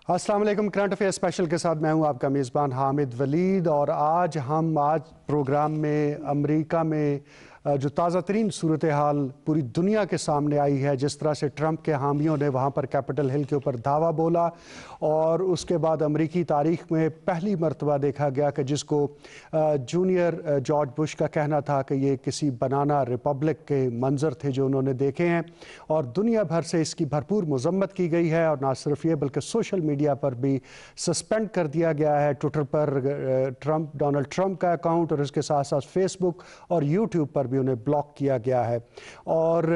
अस्सलाम वालेकुम। Current affair special के साथ मैं हूं आपका मेज़बान हामिद वलीद। और आज प्रोग्राम में अमेरिका में जो ताज़ा तरीन सूरत हाल पूरी दुनिया के सामने आई है, जिस तरह से ट्रंप के हामियों ने वहाँ पर कैपिटल हिल के ऊपर धावा बोला और उसके बाद अमेरिकी तारीख में पहली मरतबा देखा गया कि जिसको जूनियर जॉर्ज बुश का कहना था कि ये किसी बनाना रिपब्लिक के मंजर थे जो उन्होंने देखे हैं, और दुनिया भर से इसकी भरपूर मजम्मत की गई है। और ना सिर्फ ये बल्कि सोशल मीडिया पर भी सस्पेंड कर दिया गया है। ट्विटर पर डोनाल्ड ट्रंप का अकाउंट और इसके साथ साथ फेसबुक और यूट्यूब पर भी उन्हें ब्लॉक किया गया है। और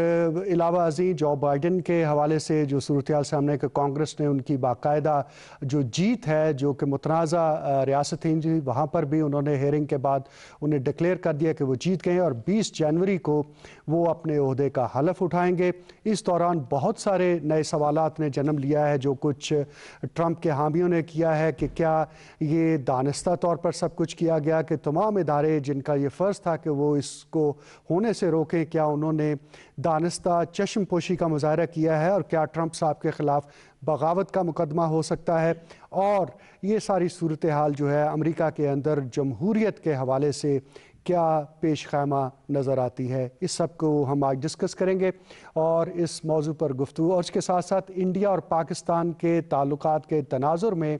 अलावा अज़ीं जो बाइडन के हवाले से जो सूरत हाल सामने कि कांग्रेस ने उनकी बाकायदा जो जीत है जो कि मुतनाज़ा रियासतें जी, वहाँ पर भी उन्होंने हेयरिंग के बाद उन्हें डिक्लेयर कर दिया कि वो जीत गए और 20 जनवरी को वो अपने ओहदे का हलफ उठाएंगे। इस दौरान बहुत सारे नए सवालात ने जन्म लिया है। जो कुछ ट्रंप के हामियों ने किया है कि क्या ये दानिस्ता तौर पर सब कुछ किया गया कि तमाम इदारे जिनका ये फ़र्ज़ था कि वो इसको होने से रोकें, क्या उन्होंने दानिस्ता चश्म पोशी का मुजाहरा किया है, और क्या ट्रंप साहब के ख़िलाफ़ बगावत का मुकदमा हो सकता है। और ये सारी सूरत हाल जो है अमेरिका के अंदर जमहूरियत के हवाले से क्या पेश ख़ैमा नज़र आती है, इस सब को हम आज डिस्कस करेंगे। और इस मौजू पर गुफ्तगू और इसके साथ साथ इंडिया और पाकिस्तान के ताल्लुकात के तनाजुर में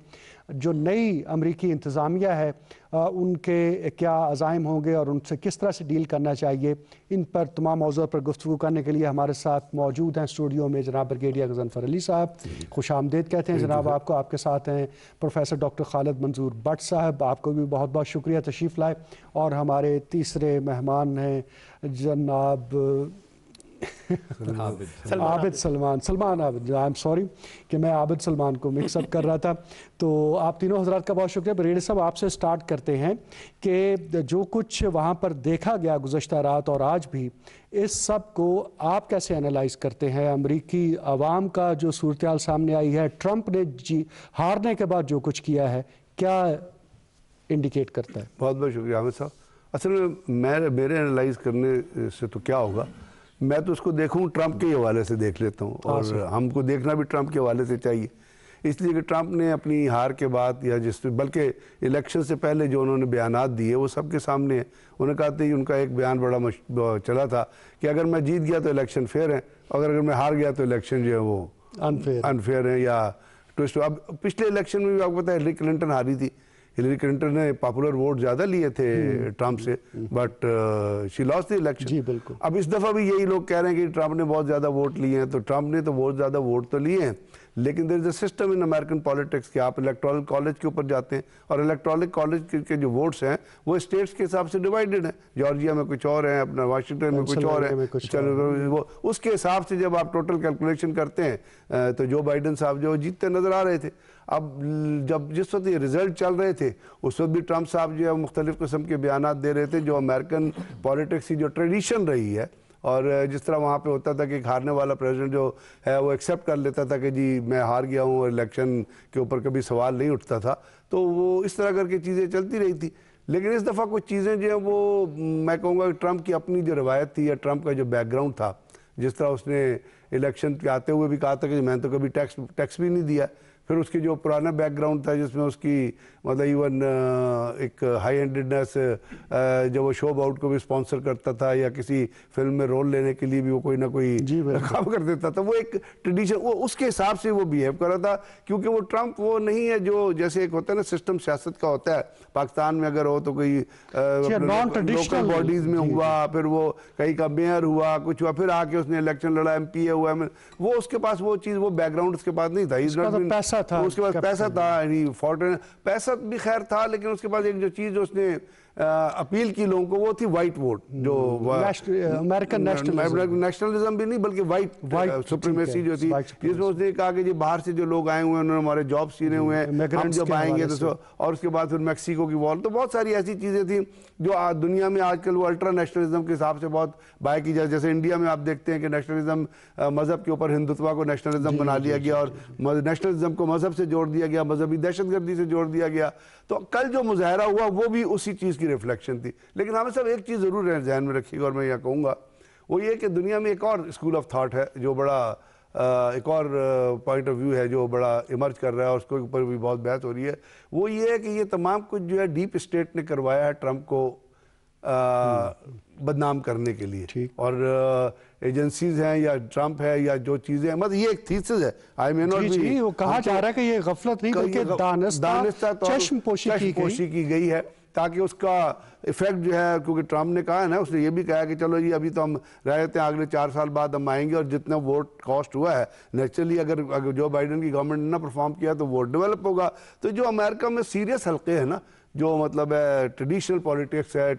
जो नई अमरीकी इंतज़ामिया है उनके क्या अज़ाइम होंगे और उनसे किस तरह से डील करना चाहिए, इन पर तमाम मौज़ूओं पर गुफ्तगू करने के लिए हमारे साथ मौजूद हैं स्टूडियो में जनाब ब्रिगेडियर गज़नफ़र अली साहब। खुश आमदीद कहते हैं जनाब आपको। आपके साथ हैं प्रोफेसर डॉक्टर खालिद मंजूर भट्ट साहब, आपको भी बहुत बहुत शुक्रिया तशरीफ़ लाए। और हमारे तीसरे मेहमान हैं जनाब Abid Salman Abid. I am sorry कि मैं आबिद सलमान को मिक्सअप कर रहा था। तो आप तीनों हजरात का बहुत शुक्रिया। ब्रिगेडियर साहब, आपसे स्टार्ट करते हैं कि जो कुछ वहाँ पर देखा गया गुज़श्ता रात और आज भी, इस सब को आप कैसे एनालाइज करते हैं? अमरीकी अवाम का जो सूरत हाल सामने आई है, ट्रंप ने हारने के बाद जो कुछ किया है, क्या इंडिकेट करता है? बहुत बहुत शुक्रिया आमिद साहब। असल में मेरे एनालाइज करने से तो क्या होगा, मैं तो उसको देखूँ ट्रंप के हवाले से देख लेता हूँ, और हमको देखना भी ट्रंप के हवाले से चाहिए। इसलिए कि ट्रंप ने अपनी हार के बाद या बल्कि इलेक्शन से पहले जो उन्होंने बयानात दिए वो सबके सामने है। उन्होंने कहा था, उनका एक बयान बड़ा चला था कि अगर मैं जीत गया तो इलेक्शन फेयर है, अगर मैं हार गया तो इलेक्शन जो है वो अनफेयर है या ट्विस्ट। अब पिछले इलेक्शन में भी आपको पता है हिलरी क्लिंटन हारी थी। हिलरी क्लिंटन ने पॉपुलर वोट ज़्यादा लिए थे ट्रंप से, but she lost the election. जी बिल्कुल। अब इस दफ़ा भी यही लोग कह रहे हैं कि ट्रंप ने बहुत ज़्यादा वोट लिए हैं, तो ट्रंप ने तो बहुत ज़्यादा वोट तो लिए हैं, लेकिन there is a system in American politics कि आप इलेक्टोरल कॉलेज के ऊपर जाते हैं और इलेक्टोरल कॉलेज के जो वोट्स हैं वो स्टेट्स के हिसाब से डिवाइडेड हैं। जॉर्जिया में कुछ और हैं, अपना वाशिंगटन में कुछ और है, चलो वो उसके हिसाब से जब आप टोटल कैलकुलेशन करते हैं तो जो बाइडन साहब जो जीतते नज़र आ रहे थे। अब जब जिस वक्त ये रिजल्ट चल रहे थे उस वक्त भी ट्रंप साहब जो है मुख्तलिफ़ किस्म के बयानात दे रहे थे, जो अमेरिकन पॉलिटिक्स की जो ट्रेडिशन रही है। और जिस तरह वहाँ पे होता था कि हारने वाला प्रेसिडेंट जो है वो एक्सेप्ट कर लेता था कि जी मैं हार गया हूँ और इलेक्शन के ऊपर कभी सवाल नहीं उठता था, तो वो इस तरह करके चीज़ें चलती रही थी। लेकिन इस दफ़ा कुछ चीज़ें जो हैं वो मैं कहूँगा कि ट्रंप की अपनी जो रवायत थी या ट्रंप का जो बैकग्राउंड था, जिस तरह उसने इलेक्शन के आते हुए भी कहा था कि मैंने तो कभी टैक्स भी नहीं दिया, फिर उसकी जो पुराना बैकग्राउंड था जिसमें उसकी मतलब इवन एक हाई हैंडेडनेस, जब वो शो अबाउट को भी स्पॉन्सर करता था या किसी फिल्म में रोल लेने के लिए भी वो कोई ना कोई काम कर देता था, वो एक ट्रेडिशन, वो उसके हिसाब से वो बिहेव कर रहा था। क्योंकि वो ट्रंप वो नहीं है जो जैसे एक होता है ना सिस्टम सियासत का होता है, पाकिस्तान में अगर हो तो कोई लोकल बॉडीज में हुआ, फिर वो कहीं का मेयर हुआ, कुछ हुआ, फिर आके उसने इलेक्शन लड़ा, MP हुआ, वो उसके पास वो चीज़ वो बैकग्राउंड उसके पास नहीं था। उसके पास पैसा था, पैसा भी खैर था, लेकिन उसके पास एक जो चीज़ उसने अपील की लोगों को वो थी वाइट वोट, जो अमेरिकन नेशनलिज्म भी नहीं बल्कि वाइट सुप्रीमेसी जो थी, जिसमें उसने कहा कि जी बाहर से जो लोग आए हुए हैं उन्होंने हमारे जॉब छीने हुए हैं, हम जब आएंगे तो। और उसके बाद फिर मैक्सिको की वॉर, तो बहुत सारी ऐसी चीज़ें थी जो दुनिया में आजकल वो अल्ट्रा नेशनलिज्म के हिसाब से बहुत बाय की जाए। जैसे इंडिया में आप देखते हैं कि नेशनलिज्म मज़हब के ऊपर हिंदुत्व को नेशनलिज्म बना लिया गया और नेशनलिज्म को मज़हब से जोड़ दिया गया, मजहबी दहशतगर्दी से जोड़ दिया गया। तो कल जो मुजाहरा हुआ वो भी उसी चीज़ की रिफ्लेक्शन थी। लेकिन हमें सब एक चीज़ ज़रूर ध्यान में रखिएगा और मैं यह कहूँगा वो ये कि दुनिया में एक और स्कूल ऑफ थाट है जो बड़ा ایک اور پوائنٹ آف ویو ہے جو بڑا ایمرج کر رہا ہے اور اس کے اوپر بھی بہت بحث ہو رہی ہے، وہ یہ ہے کہ یہ تمام کچھ جو ہے ڈیپ اسٹیٹ نے کروایا ہے ٹرمپ کو بدنام کرنے کے لیے، اور ایجنسیز ہیں یا ٹرمپ ہے یا جو چیزیں ہیں، مطلب یہ ایک تھیسس ہے، آئی مے ناٹ بی، وہ کہا جا رہا ہے کہ یہ غفلت نہیں بلکہ دانستہ چشم پوشی کی گئی ہے تاکہ اس کا ایفیکٹ جو ہے، کیونکہ ٹرمپ نے کہا ہے نا، اس نے یہ بھی کہا کہ چلو جی ابھی تو ہم رہتے ہیں، اگلے 4 سال بعد ہم آئیں گے، اور جتنا ووٹ کاسٹ ہوا ہے نیچرلی اگر جو بائیڈن کی گورنمنٹ نے نہ پرفارم کیا تو ووٹ ڈیولپ ہوگا۔ تو جو امریکہ میں سیریس حلقے ہیں نا، جو مطلب ہے ٹریڈیشنل پولیٹکس ہے،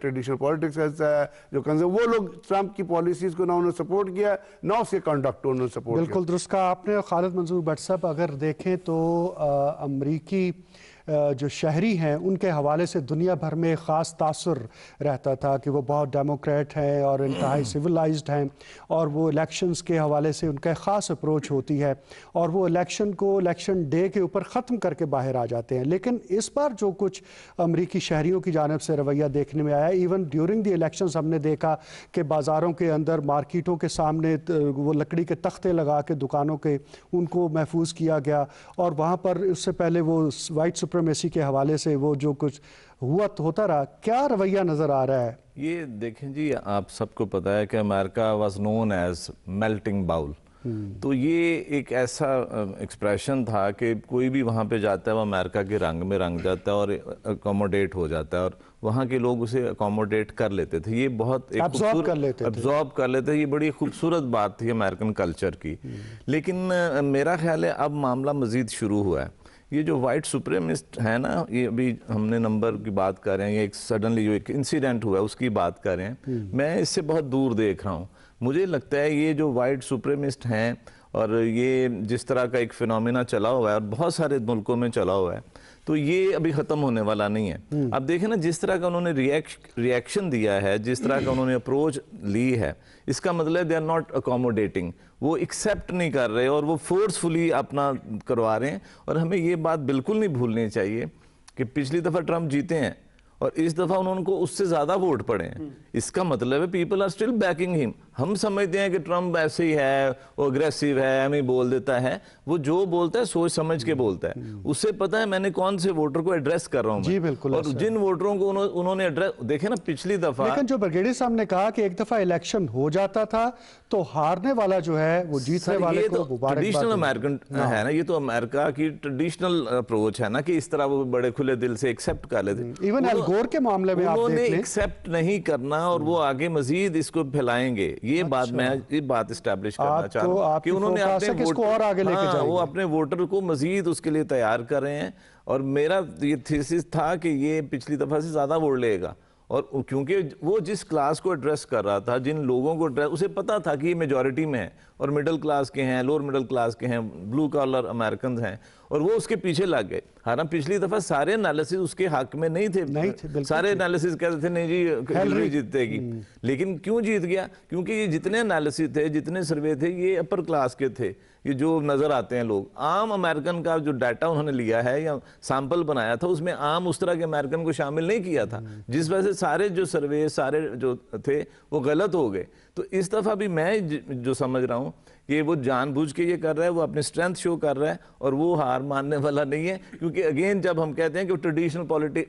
جو کنزرو، وہ لوگ ٹرمپ کی پالیسیز کو نہ انہوں نے سپورٹ کیا ہے، نہ اس کے کنڈکٹ کو انہوں نے سپورٹ کیا۔ بالکل درست کہا آپ نے۔ خالد منظور بٹ صاحب، اگر دیکھیں تو امریکی جو شہری ہیں ان کے حوالے سے دنیا بھر میں خاص تاثر رہتا تھا کہ وہ بہت ڈیموکریٹ ہیں اور انتہائی سویلائزڈ ہیں، اور وہ الیکشنز کے حوالے سے ان کا خاص اپروچ ہوتی ہے، اور وہ الیکشن کو الیکشن ڈے کے اوپر ختم کر کے باہر آ جاتے ہیں۔ لیکن اس بار جو کچھ امریکی شہریوں کی جانب سے رویہ دیکھنے میں آیا، ایون ڈیورنگ دی الیکشنز ہم نے دیکھا کہ بازاروں کے اندر، مارکیٹوں کے سامنے وہ لکڑی کے تختے لگا کے دکانوں کے ان کو محفوظ کیا گیا، اور وہاں پر اس سے پہلے وہ وائٹ سپریمیسی کے حوالے سے وہ جو کچھ ہوتا رہا، کیا رویہ نظر آ رہا ہے؟ یہ دیکھیں جی، آپ سب کو پتا ہے کہ امریکہ was known as melting bowl, تو یہ ایک ایسا ایکسپریشن تھا کہ کوئی بھی وہاں پہ جاتا ہے وہ امریکہ کے رنگ میں رنگ جاتا ہے اور اکوموڈیٹ ہو جاتا ہے، اور وہاں کے لوگ اسے اکوموڈیٹ کر لیتے تھے۔ یہ بہت ابزارب کر لیتے تھے، یہ بڑی خوبصورت بات تھی امریکن کلچر کی۔ لیکن میرا خیال ہے اب معاملہ مزید شروع ہوا ہے۔ یہ جو وائٹ سپریمسٹ ہے نا، یہ ابھی ہم نے نمبر کی بات کر رہے ہیں، یہ ایک سڈنلی جو ایک انسیڈنٹ ہوا ہے اس کی بات کر رہے ہیں، میں اس سے بہت دور دیکھ رہا ہوں۔ مجھے لگتا ہے یہ جو وائٹ سپریمسٹ ہیں اور یہ جس طرح کا ایک فینومینا چلا ہوا ہے اور بہت سارے ملکوں میں چلا ہوا ہے، تو یہ ابھی ختم ہونے والا نہیں ہے۔ اب دیکھیں نا، جس طرح کا انہوں نے ریئیکشن دیا ہے، جس طرح کا انہوں نے اپروچ لی ہے، اس کا مطلب دے آر ناٹ اکوموڈیٹنگ، وہ ایکسیپٹ نہیں کر رہے اور وہ فورسفلی اپنا کروا رہے ہیں۔ اور ہمیں یہ بات بالکل نہیں بھولنی چاہیے کہ پچھلی دفعہ ٹرمپ جیتے ہیں اور اس دفعہ انہوں کو اس سے زیادہ ووٹ پڑے ہیں، اس کا مطلب ہے پیپل آر اسٹل بیکنگ ہم۔ ہم سمجھتے ہیں کہ ٹرمپ ایسے ہی ہے، وہ اگریسیو ہے، ہمیں بول دیتا ہے، وہ جو بولتا ہے سوچ سمجھ کے بولتا ہے، اس سے پتا ہے میں نے کون سے ووٹر کو ایڈریس کر رہا ہوں، جی بالکل، اور جن ووٹروں کو انہوں نے ایڈریس، دیکھیں نا پچھلی دفعہ، لیکن جو برگیڈی صاحب نے کہا کہ ایک دفعہ الیکشن ہو جاتا تھا تو ہارنے والا جو ہے وہ جیتنے والے کو مبارکباد۔ ٹریڈیشنل امریکن ہے نا، یہ تو امریکہ کی ٹریڈیشنل اپروچ ہے نا کہ اس طرح وہ بڑے کھلے دل سے ایکسیپٹ کر لیتے۔ ایون ایل گور کے معاملے میں انہوں نے ایکسیپٹ نہیں کرنا اور وہ آگے مزید اس کو پھیلائیں گے۔ یہ بات میں یہ بات اسٹیبلش کرنا چاہتا ہوں کہ انہوں نے وہ اپنے ووٹر کو مزید اس کے لیے تیار کر رہے ہیں، اور میرا یہ تھیسس تھا کہ یہ پچھلی دفعہ سے زیادہ ووٹ لے گا، اور کیونکہ وہ جس کلاس کو ایڈریس کر رہا تھا، جن لوگوں کو ایڈریس، اسے پتا تھا کہ یہ میجورٹی میں ہے اور مڈل کلاس کے ہیں، لوور مڈل کلاس کے ہیں، بلو کالر امریکنز ہیں، اور وہ اس کے پیچھے لگ گئے۔ حالانکہ پچھلی دفعہ سارے انالیسز اس کے حق میں نہیں تھے، سارے انالیسز کہتے تھے نہیں جی ہلری جیتے گی، لیکن کیوں جیت گیا؟ کیونکہ یہ جتنے انالیسز تھے، جتنے سروے تھے، یہ اپر کلاس کے تھے، یہ جو نظر آتے ہیں لوگ۔ عام امریکن کا جو ڈیٹا انہوں نے لیا ہے یا سیمپل بنایا تھا، اس میں عام اس طرح کے امریکن کو شامل نہیں کیا تھا، جس وجہ سے سارے جو سروے سارے جو تھے وہ غلط ہو گئے۔ تو اس دفعہ بھی میں جو سمجھ رہا ہوں کہ وہ جان بوجھ کے یہ کر رہا ہے، وہ اپنی اسٹرینتھ شو کر رہا ہے، اور وہ ہار ماننے والا نہیں ہے، کیونکہ اگین جب ہم کہتے ہیں کہ وہ ٹریڈیشنل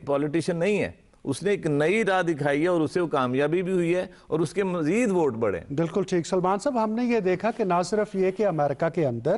پولیٹیشین نہیں ہے، اس نے ایک نئی راہ دکھائی ہے اور اسے وہ کامیابی بھی ہوئی ہے اور اس کے مزید ووٹ بڑھے۔ بالکل ٹھیک سلمان صاحب، ہم نے یہ دیکھا کہ نہ صرف یہ کہ امریکہ کے اندر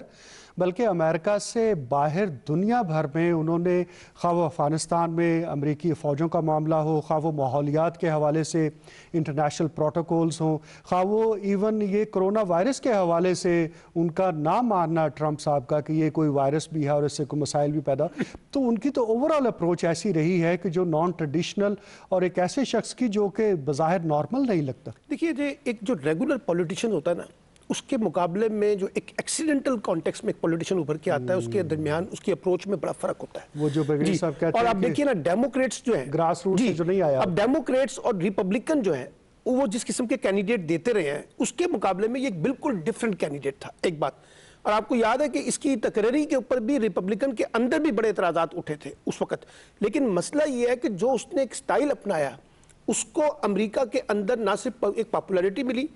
بلکہ امریکہ سے باہر دنیا بھر میں انہوں نے، خواہ وہ افغانستان میں امریکی فوجوں کا معاملہ ہو، خواہ وہ ماحولیات کے حوالے سے انٹرنیشنل پروٹوکولز ہوں، خواہ وہ ایون یہ کرونا وائرس کے حوالے سے ان کا نہ ماننا ٹرمپ صاحب کا کہ یہ کوئی وائرس بھی ہے اور اس سے کوئی مسائل بھی پیدا، تو ان کی تو اوورآل اپروچ ایسی رہی ہے کہ جو نان ٹریڈیشنل اور ایک ایسے شخص کی جو کہ بظاہر نارمل نہیں لگتا۔ دیکھیے، ایک جو ریگولر پولیٹیشین ہوتا ہے نا، اس کے مقابلے میں جو ایک ایکسیڈنٹل کانٹیکس میں ایک پولیٹیشین ابھر کے آتا ہے، اس کے درمیان اس کی اپروچ میں بڑا فرق ہوتا ہے۔ وہ جو برگیڈی صاحب کہتے ہیں، اور آپ دیکھیے نا، ڈیموکریٹس جو ہیں گراس روٹ سے جو نہیں آیا، اب ڈیموکریٹس اور ریپبلکن جو ہیں وہ جس قسم کے کینڈیڈیٹ دیتے رہے ہیں، اس کے مقابلے میں یہ ایک بالکل ڈیفرنٹ کینڈیڈیٹ تھا، ایک بات۔ اور آپ کو یاد ہے کہ اس کی تقرری کے اوپر بھی ریپبلکن کے اندر بھی بڑے اعتراضات اٹھے تھے اس وقت، لیکن مسئلہ یہ ہے کہ جو اس نے ایک سٹائل اپنایا، اس کو امریکہ کے اندر نہ صرف ایک پاپولیرٹی ملی،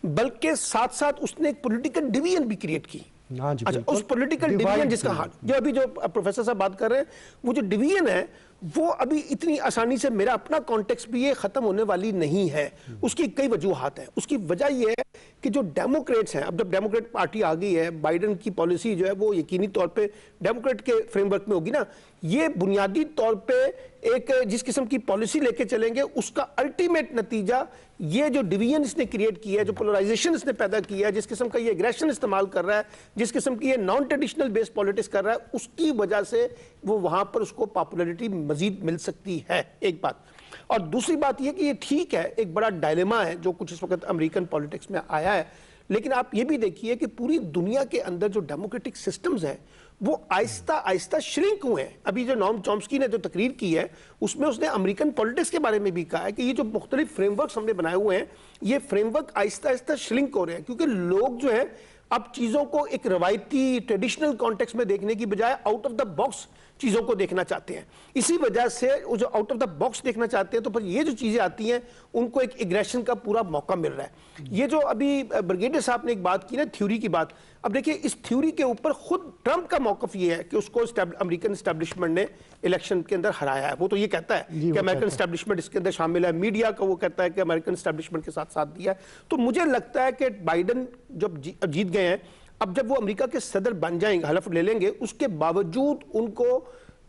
بلکہ ساتھ ساتھ اس نے ایک پولیٹیکل ڈویژن بھی کریٹ کی۔ अच्छा, उस पॉलिटिकल डिवीजन जिसका जो अभी जो प्रोफेसर साहब बात कर रहे हैं, वो जो डिवीजन है वो अभी इतनी आसानी से, मेरा अपना कॉन्टेक्स्ट भी ये खत्म होने वाली नहीं है। उसकी कई वजूहात हैं। उसकी वजह ये है कि जो डेमोक्रेट्स हैं, अब जब डेमोक्रेट पार्टी आ गई है, बाइडेन की पॉलिसी जो है वो यकीनी तौर पे डेमोक्रेट के फ्रेमवर्क में होगी ना, ये बुनियादी तौर पे एक जिस किस्म की पॉलिसी लेके चलेंगे उसका अल्टीमेट नतीजा ये जो डिवीजन इसने क्रिएट किया है, जो पोलराइजेशन इसने पैदा किया है, जिस किस्म का ये एग्रेशन इस्तेमाल कर रहा है, जिस किस्म की ये नॉन ट्रेडिशनल बेस्ड पॉलिटिक्स कर रहा है, उसकी वजह से वो वहां पर उसको पॉपुलैरिटी मजीद मिल सकती है, एक बात। और दूसरी बात ये कि ये ठीक है, एक बड़ा डायलेमा है जो कुछ इस वक्त अमेरिकन पॉलिटिक्स में आया है, लेकिन आप ये भी देखिए कि पूरी दुनिया के अंदर जो डेमोक्रेटिक सिस्टम्स हैं वो आहिस्ता आहिस्ता श्रिंक हुए हैं। अभी जो नॉम चॉम्स्की ने जो तकरीर की है उसमें उसने अमेरिकन पॉलिटिक्स के बारे में भी कहा है कि ये जो मुख्तलिफ फ्रेमवर्क हमने बनाए हुए हैं, ये फ्रेमवर्क आहिस्ता आहिस्ता श्रिंक हो रहे हैं, क्योंकि लोग जो है अब चीजों को एक रवायती ट्रेडिशनल कॉन्टेक्स्ट में देखने की बजाय आउट ऑफ द बॉक्स चीजों को देखना चाहते हैं। इसी वजह से वो जो आउट ऑफ द बॉक्स देखना चाहते हैं, तो फिर ये जो चीजें आती हैं उनको एक एग्रेशन का पूरा मौका मिल रहा है। ये जो अभी ब्रिगेडियर साहब ने एक बात की ना, थ्योरी की बात, अब देखिए इस थ्योरी के ऊपर खुद ट्रंप का मौकफ ये है कि उसको अमेरिकन एस्टैब्लिशमेंट ने इलेक्शन के अंदर हराया है। वो तो ये कहता है कि अमेरिकन एस्टैब्लिशमेंट इसके अंदर शामिल है, मीडिया का वो कहता है कि अमेरिकन एस्टैब्लिशमेंट के साथ दिया है। तो मुझे लगता है कि बाइडेन जब जीत गए हैं, अब जब वो अमेरिका के सदर बन जाएंगे, हलफ ले लेंगे, उसके बावजूद उनको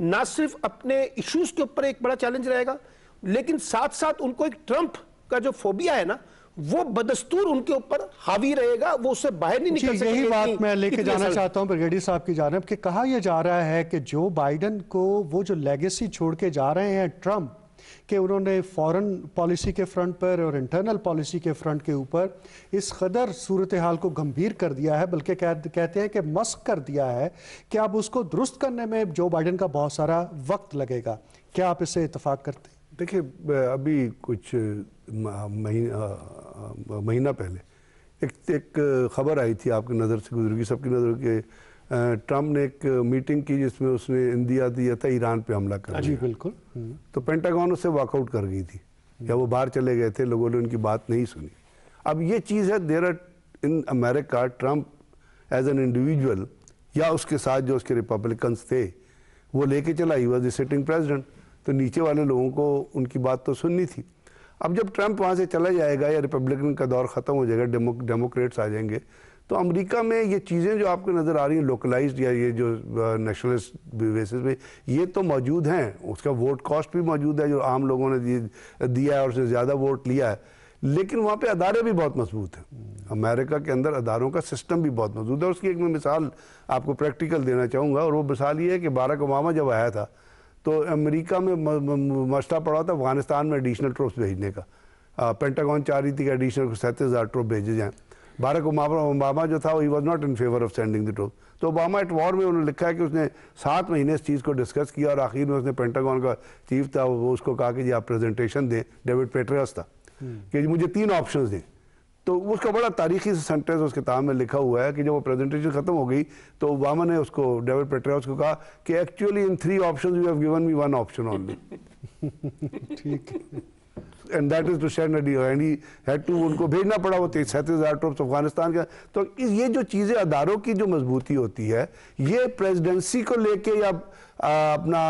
ना सिर्फ अपने इश्यूज के ऊपर एक बड़ा चैलेंज रहेगा, लेकिन साथ साथ उनको एक ट्रंप का जो फोबिया है ना, वो बदस्तूर उनके ऊपर हावी रहेगा, वो उससे बाहर नहीं निकल सकेंगे। यही बात मैं लेके जाना चाहता हूं ब्रिगेडियर साहब की जानिब कि कहा यह जा रहा है कि जो बाइडेन को वो जो लेगेसी छोड़ के जा रहे हैं ट्रंप, कि उन्होंने फॉरेन पॉलिसी के फ्रंट पर और इंटरनल पॉलिसी के फ्रंट के ऊपर इस कदर सूरत हाल को गंभीर कर दिया है, बल्कि कहते हैं कि मस्क कर दिया है कि अब उसको दुरुस्त करने में जो बाइडेन का बहुत सारा वक्त लगेगा। क्या आप इससे इत्तेफाक करते हैं? देखिए, अभी कुछ महीना पहले एक खबर आई थी, आपकी नज़र से गुजरेगी, सबकी नज़र के ट्रंप ने एक मीटिंग की जिसमें उसने इंदिया दिया था ईरान पे हमला कर। जी बिल्कुल। तो पेंटागन उससे वॉकआउट कर गई थी, या वो बाहर चले गए थे, लोगों ने उनकी बात नहीं सुनी। अब ये चीज़ है, there are in America Trump as an individual या उसके साथ जो उसके रिपब्लिकन्स थे वो लेके चला, he was the sitting president, तो नीचे वाले लोगों को उनकी बात तो सुननी थी। अब जब ट्रंप वहाँ से चला जाएगा या रिपब्लिकन का दौर ख़त्म हो जाएगा, डेमोक्रेट्स आ जाएंगे, तो अमेरिका में ये चीज़ें जो आपको नज़र आ रही हैं लोकलाइज्ड या ये जो नेशनलिस्ट बेसिस पे, ये तो मौजूद हैं। उसका वोट कॉस्ट भी मौजूद है जो आम लोगों ने दिया है और उससे ज़्यादा वोट लिया है, लेकिन वहाँ पे अदारे भी बहुत मजबूत हैं। अमेरिका के अंदर अदारों का सिस्टम भी बहुत मजबूत है। उसकी एक मैं मिसाल आपको प्रैक्टिकल देना चाहूँगा, और वो मिसाल ये है कि बाराक ओबामा जब आया था तो अमेरिका में मसला पड़ा था अफगानिस्तान में एडिशनल ट्रूप्स भेजने का। पेंटागन चाह रही थी कि एडिशनल 37,000 ट्रूप भेजे जाएँ। बाराक ओबामा जो था he was not in favour of sending the troop. तो ओबामा एट वॉर में उन्होंने लिखा है कि उसने 7 महीने इस चीज़ को डिस्कस किया और आखिर में उसने पेंटागन का चीफ था वो उसको कहा कि जी आप प्रेजेंटेशन दें, डेविड पेट्रियस था, कि मुझे 3 ऑप्शंस दें। तो उसका बड़ा तारीखी सेंटेंस उस किताब में लिखा हुआ है कि जब वो प्रेजेंटेशन खत्म हो गई तो ओबामा ने उसको, डेविड पेट्रियस को कहा कि actually in 3 options you have given me 1 option only. ठीक है, and that is to send a deal, and he had to, उनको भेजना पड़ा वो 37,000 ट्रूप्स अफगानिस्तान का। तो ये जो चीज़ें अदारों की जो मजबूती होती है, ये प्रेसिडेंसी को लेके या अपना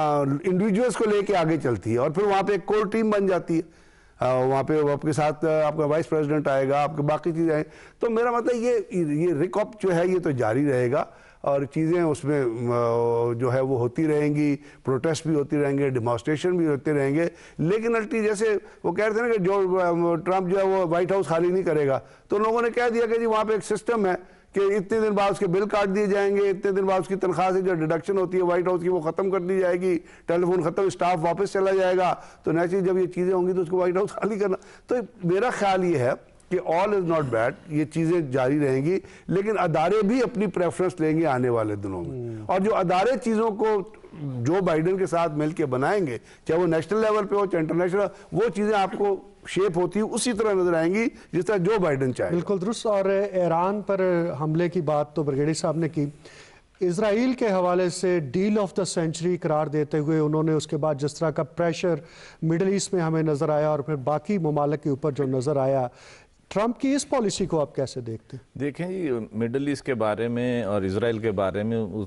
इंडिविजुअल्स को लेके आगे चलती है, और फिर वहाँ पे एक कोर टीम बन जाती है। वहाँ पे आपके साथ आपका वाइस प्रेसिडेंट आएगा, आपके बाकी चीज़ें आएँ। तो मेरा मतलब ये रिकॉप जो है ये तो जारी रहेगा, और चीज़ें उसमें जो है वो होती रहेंगी, प्रोटेस्ट भी होती रहेंगे, डिमॉन्स्ट्रेशन भी होते रहेंगे, लेकिन अल्टी जैसे वो कह रहे थे ना कि जो ट्रंप जो है वो व्हाइट हाउस खाली नहीं करेगा, तो लोगों ने कह दिया कि जी वहाँ पे एक सिस्टम है कि इतने दिन बाद उसके बिल काट दिए जाएंगे, इतने दिन बाद उसकी तनख्वाह से जो डिडक्शन होती है व्हाइट हाउस की वो ख़त्म कर दी जाएगी, टेलीफोन ख़त्म, स्टाफ वापस चला जाएगा। तो नेचुरली जब ये चीज़ें होंगी तो उसको व्हाइट हाउस खाली करना। तो मेरा ख्याल ये है कि ऑल इज़ नॉट बैड, ये चीज़ें जारी रहेंगी, लेकिन अदारे भी अपनी प्रेफरेंस लेंगे आने वाले दिनों में। और जो अदारे चीज़ों को जो बाइडेन के साथ मिल के बनाएंगे, चाहे वो नेशनल लेवल पे हो चाहे इंटरनेशनल, वो चीज़ें आपको शेप होती है उसी तरह नजर आएंगी जिस तरह जो बाइडेन चाहे। बिल्कुल दुरुस्त। और ईरान पर हमले की बात तो ब्रिगेडियर साहब ने की, इजराइल के हवाले से डील ऑफ द सेंचुरी करार देते हुए उन्होंने उसके बाद जिस तरह का प्रेशर मिडल ईस्ट में हमें नज़र आया और फिर बाकी ममालिक के ऊपर जो नज़र आया, ट्रंप की इस पॉलिसी को आप कैसे देखते हैं? देखें जी, मिडल ईस्ट के बारे में और इजराइल के बारे में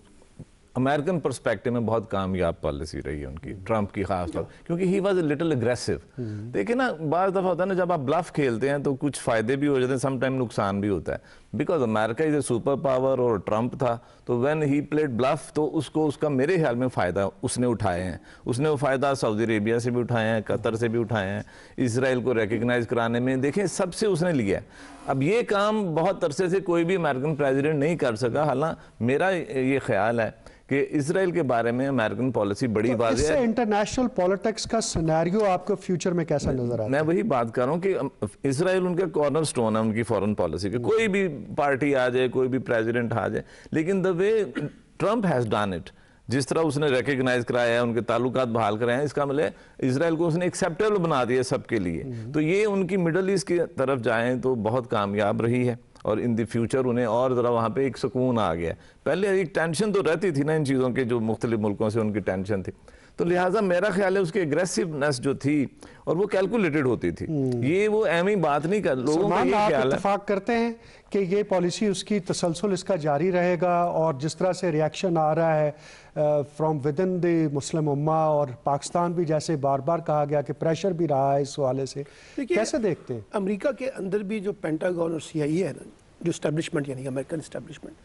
अमेरिकन पर्सपेक्टिव में बहुत कामयाब पॉलिसी रही है उनकी, ट्रंप की खास तौर, क्योंकि he was a little aggressive. देखिए ना, बार दफा होता है ना, जब आप ब्लफ खेलते हैं तो कुछ फायदे भी हो जाते हैं, सम टाइम नुकसान भी होता है, because America is a super power और ट्रंप था, तो व्हेन ही प्लेड ब्लफ तो उसका मेरे ख्याल में फ़ायदा उसने उठाए हैं। उसने वो फ़ायदा सऊदी अरेबिया से भी उठाए हैं, कतर से भी उठाए हैं, इसराइल को रिकग्नाइज कराने में, देखें सबसे उसने लिया। अब ये काम बहुत अरसे से कोई भी अमेरिकन प्रेसिडेंट नहीं कर सका। हालांकि मेरा ये ख्याल है कि इसराइल के बारे में अमेरिकन पॉलिसी बड़ी वाज़ेह है। इंटरनेशनल पॉलिटिक्स का सिनेरियो आपको फ्यूचर में कैसा नजर आता है? मैं वही बात कर रहा हूँ कि इसराइल उनका कॉर्नर स्टोन है उनकी फॉरेन पॉलिसी के। कोई भी पार्टी आ जाए, कोई भी प्रेसिडेंट आ जाए, लेकिन the way Trump has done it, जिस तरह उसने रिकग्नाइज कराया है, उनके ताल्लुकात बहाल कराए हैं, इसका मतलब इसराइल को उसने एक्सेप्टेबल बना दिया सबके लिए। तो ये उनकी मिडल ईस्ट की तरफ जाएं तो बहुत कामयाब रही है, और इन द फ्यूचर उन्हें और ज़रा वहाँ पे एक सुकून आ गया। पहले एक टेंशन तो रहती थी ना इन चीज़ों के, जो मुख्तलिफ मुल्कों से उनकी टेंशन थी, तो लिहाजा मेरा ख्याल है उसकी एग्रेसिवनेस जो थी और वो कैलकुलेटेड होती थी। ये वो एमी बात नहीं कर लोगों का ये ख्याल है। इत्तेफाक करते हैं कि ये पॉलिसी उसकी तसलसल इसका जारी रहेगा, और जिस तरह से रिएक्शन आ रहा है from with in the Muslim उम्मा, और पाकिस्तान भी जैसे बार बार कहा गया कि प्रेशर भी रहा है इस हवाले से, कैसे देखते हैं? अमेरिका के अंदर भी जो पेंटागन और CIA है ना, जो एस्टेब्लिशमेंट यानी अमेरिकन एस्टेब्लिशमेंट,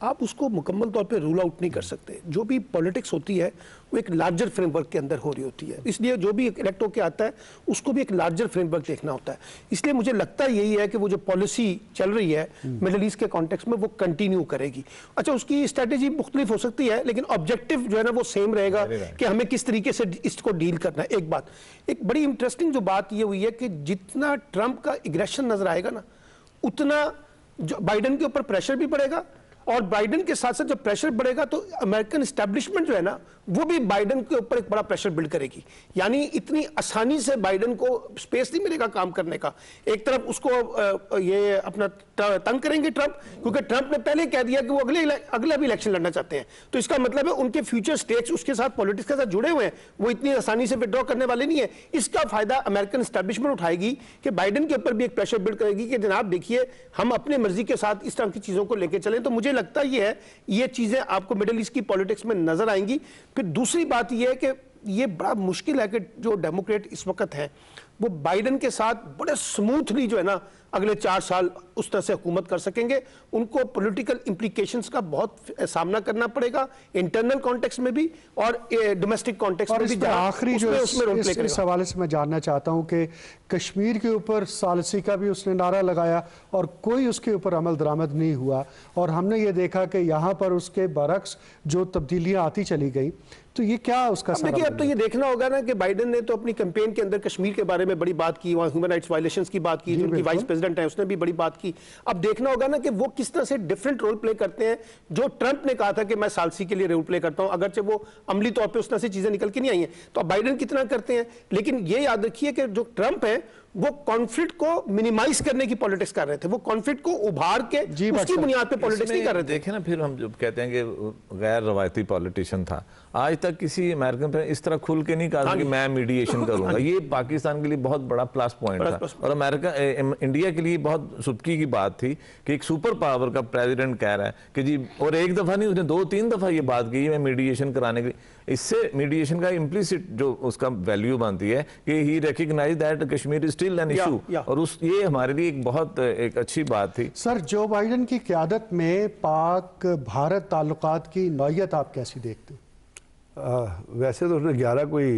आप उसको मुकम्मल तौर पे रूल आउट नहीं कर सकते। जो भी पॉलिटिक्स होती है वो एक लार्जर फ्रेमवर्क के अंदर हो रही होती है, इसलिए जो भी इलेक्ट होकर आता है उसको भी एक लार्जर फ्रेमवर्क देखना होता है। इसलिए मुझे लगता यही है कि वो जो पॉलिसी चल रही है मिडिल ईस्ट के कॉन्टेक्स्ट में वो कंटिन्यू करेगी। अच्छा, उसकी स्ट्रैटेजी मुख्तलिफ हो सकती है, लेकिन ऑब्जेक्टिव जो है ना वो सेम रहेगा कि हमें किस तरीके से इसको डील करना है। एक बात, एक बड़ी इंटरेस्टिंग जो बात ये हुई है कि जितना ट्रंप का एग्रेशन नजर आएगा ना, उतना बाइडन के ऊपर प्रेशर भी बढ़ेगा, और बाइडन के साथ साथ जब प्रेशर बढ़ेगा तो अमेरिकन एस्टेब्लिशमेंट जो है ना वो भी बाइडन के ऊपर एक बड़ा प्रेशर बिल्ड करेगी। यानी इतनी आसानी से बाइडन को स्पेस नहीं मिलेगा काम करने का। एक तरफ उसको ये अपना तंग करेंगे ट्रंप, क्योंकि ट्रंप ने पहले कह दिया कि वो अगला भी इलेक्शन लड़ना चाहते हैं, तो इसका मतलब है उनके फ्यूचर स्टेट्स उसके साथ पॉलिटिक्स के साथ जुड़े हुए हैं, वो इतनी आसानी से विड्रॉ करने वाले नहीं है। इसका फायदा अमेरिकन एस्टेब्लिशमेंट उठाएगी कि बाइडन के ऊपर भी एक प्रेशर बिल्ड करेगी कि जनाब देखिए हम अपने मर्जी के साथ इस तरह की चीजों को लेकर चलें। तो मुझे लगता ये है ये चीजें आपको मिडिल ईस्ट की पॉलिटिक्स में नजर आएंगी। फिर दूसरी बात ये है कि ये बड़ा मुश्किल है कि जो डेमोक्रेट इस वक्त है वो बाइडन के साथ बड़े स्मूथली जो है ना अगले 4 साल उस तरह से हुकूमत कर सकेंगे। उनको पॉलिटिकल इंप्लीकेशंस का बहुत सामना करना पड़ेगा, इंटरनल कॉन्टेक्स्ट में भी और डोमेस्टिक कॉन्टेक्स्ट में भी। आखिरी जो इस हवाले से मैं जानना चाहता हूं कि कश्मीर के ऊपर सालसी का भी उसने नारा लगाया और कोई उसके ऊपर अमल दरामद नहीं हुआ, और हमने ये देखा कि यहाँ पर उसके बरक्स जो तब्दीलियां आती चली गई, तो ये क्या उसका देखिए, अब तो ये देखना होगा ना कि बाइडन ने तो अपनी कैंपेन के अंदर कश्मीर के बारे में बड़ी बात की, वहाँ ह्यूमन राइट्स वायलेशंस की बात की, जो उनकी वाइस प्रेसिडेंट है उसने भी बड़ी बात की। अब देखना होगा ना कि वो किस तरह से डिफरेंट रोल प्ले करते हैं। जो ट्रंप ने कहा था कि मैं सालसी के लिए रोल प्ले करता हूं, अगरचे वो अमली तौर पे उस तरह से चीजें निकल के नहीं आई हैं, तो अब बाइडन कितना करते हैं। लेकिन ये याद रखिए कि जो ट्रंप है वो कॉन्फ्लिक्ट को मिनिमाइज करने की पॉलिटिक्स कर रहे थे, वो कॉन्फ्लिक्ट को उभार के उसकी बुनियाद पे पॉलिटिक्स नहीं कर रहे थे। देखें ना, फिर हम जब कहते हैं कि गैर रवायती पॉलिटिशियन था, आज तक किसी अमेरिकन पे इस तरह खुल के नहीं कहा कि मैं मीडिएशन करूंगा। ये पाकिस्तान के लिए बहुत बड़ा प्लस पॉइंट था, और अमेरिका इंडिया के लिए बहुत सुबकी की बात थी कि एक सुपर पावर का प्रेसिडेंट कह रहा है कि जी, और एक दफा नहीं उसने 2-3 दफा ये बात की मैं मीडिएशन कराने के लिए। इससे मीडिएशन का इम्प्लिसिट जो उसका वैल्यू बनती है कि he recognise that Kashmir is still an issue, और ये हमारे लिए एक बहुत एक अच्छी बात थी। सर, जो बाइडन की क़यादत में पाक भारत ताल्लुकात की नौयत आप कैसी देखते हैं? वैसे तो उसने 11 कोई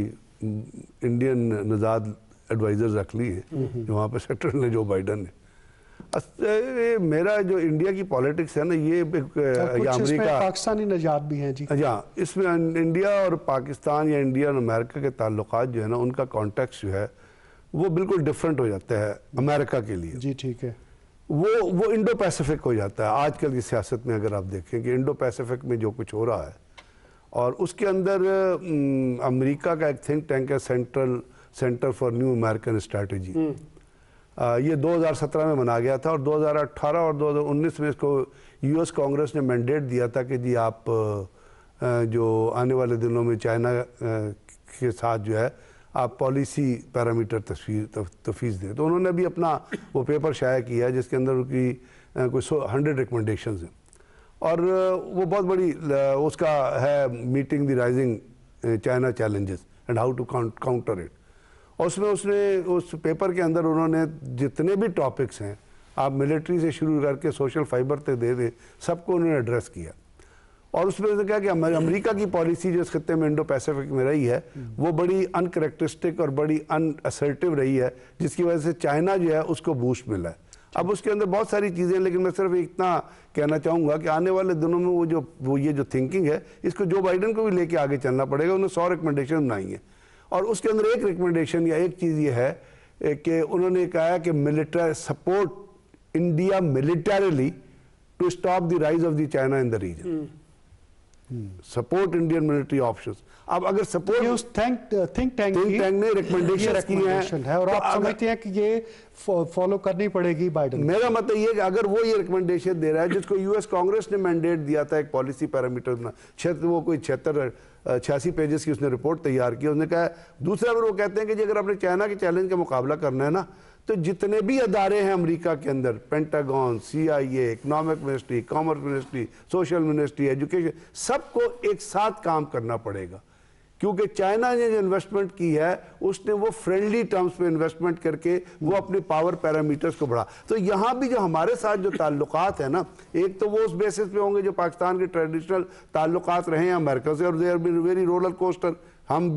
इंडियन नज़ाद एडवाइजर रख ली है जो वहाँ पे सेक्रेटरी ने जो बाइडन ने। मेरा जो इंडिया की पॉलिटिक्स है ना, ये अमेरिका पाकिस्तानी नजात भी हैं जी। हाँ, इसमें इंडिया और पाकिस्तान या इंडिया और अमेरिका के ताल्लुकात जो है ना, उनका कॉन्टेक्स्ट जो है वो बिल्कुल डिफरेंट हो जाता है अमेरिका के लिए। जी ठीक है। वो इंडो पैसिफिक हो जाता है आजकल की सियासत में। अगर आप देखें कि इंडो पैसिफिक में जो कुछ हो रहा है, और उसके अंदर अमेरिका का एक थिंक टैंक है centre for new American strategy. ये 2017 में बना गया था, और 2018 और 2019 में इसको यूएस कांग्रेस ने मैंडेट दिया था कि जी आप जो आने वाले दिनों में चाइना के साथ जो है آپ پالیسی پیرامیٹر تفویض دیں. تو انہوں نے بھی اپنا وہ پیپر شائع کیا ہے جس کے اندر کی کوئی 100 ریکمنڈیشنز ہیں, اور وہ بہت بڑی اس کا ہے meeting the rising China challenges and how to counter it. اور اس نے اس پیپر کے اندر انہوں نے جتنے بھی ٹاپکس ہیں, آپ ملٹری سے شروع کر کے سوشل فائبر تک دے دیں, سب کو انہوں نے ایڈریس کیا. اور اس میں کہا کہ امریکہ کی پالیسی جو اس خطے میں انڈو پیسیفک میں رہی ہے وہ بڑی ان کریکٹرسٹک اور بڑی ان اسرٹیو رہی ہے, جس کی وجہ سے چائنا جو ہے اس کو بوسٹ ملا ہے. اب اس کے اندر بہت ساری چیزیں ہیں, لیکن میں صرف اتنا کہنا چاہوں گا کہ آنے والے دنوں میں وہ یہ جو تھنکنگ ہے اس کو جو بائیڈن کو بھی لے کے آگے چلنا پڑے گا. انہوں نے 100 ریکمنڈیشن بنائی ہیں, اور اس کے اندر ایک ریکمنڈیشن یا ایک چیز یہ ہے کہ انہوں نے کہا کہ military support India militarily to stop the rise of the China in the region. Support Indian military options. اب اگر سپورٹ تھنک ٹینک نے ریکمنڈیشنز کی ہیں اور آپ سمجھتے ہیں کہ یہ فالو کرنی پڑے گی بائیڈن. میرا مطلب یہ کہ اگر وہ یہ ریکمنڈیشن دے رہا ہے جس کو US کانگریس نے مینڈیٹ دیا تھا ایک پالیسی پیرامیٹر بنا, وہ کوئی 86 پیجز کی اس نے رپورٹ تیار کی. اس نے کہا دوسرا وہ کہتے ہیں کہ جی اگر آپ نے چائنا کے چیلنج کا مقابلہ کرنا ہے نا تو جتنے بھی ادارے ہیں امریکہ کے اندر, Pentagon, CIA, economic ministry, commerce ministry, social ministry, education, سب کو ایک ساتھ کام کرنا پڑے گا. کیونکہ چائنا نے جو انویسٹمنٹ کی ہے اس نے وہ فرینڈلی ٹرمز پہ انویسٹمنٹ کر کے وہ اپنے پاور پیرامیٹرز کو بڑھا. تو یہاں بھی جو ہمارے ساتھ جو تعلقات ہیں نا, ایک تو وہ اس بیسس پہ ہوں گے جو پاکستان کے ٹریڈیشنل تعلقات رہے ہیں امریکہ سے, اور they are been very roller coaster. ہم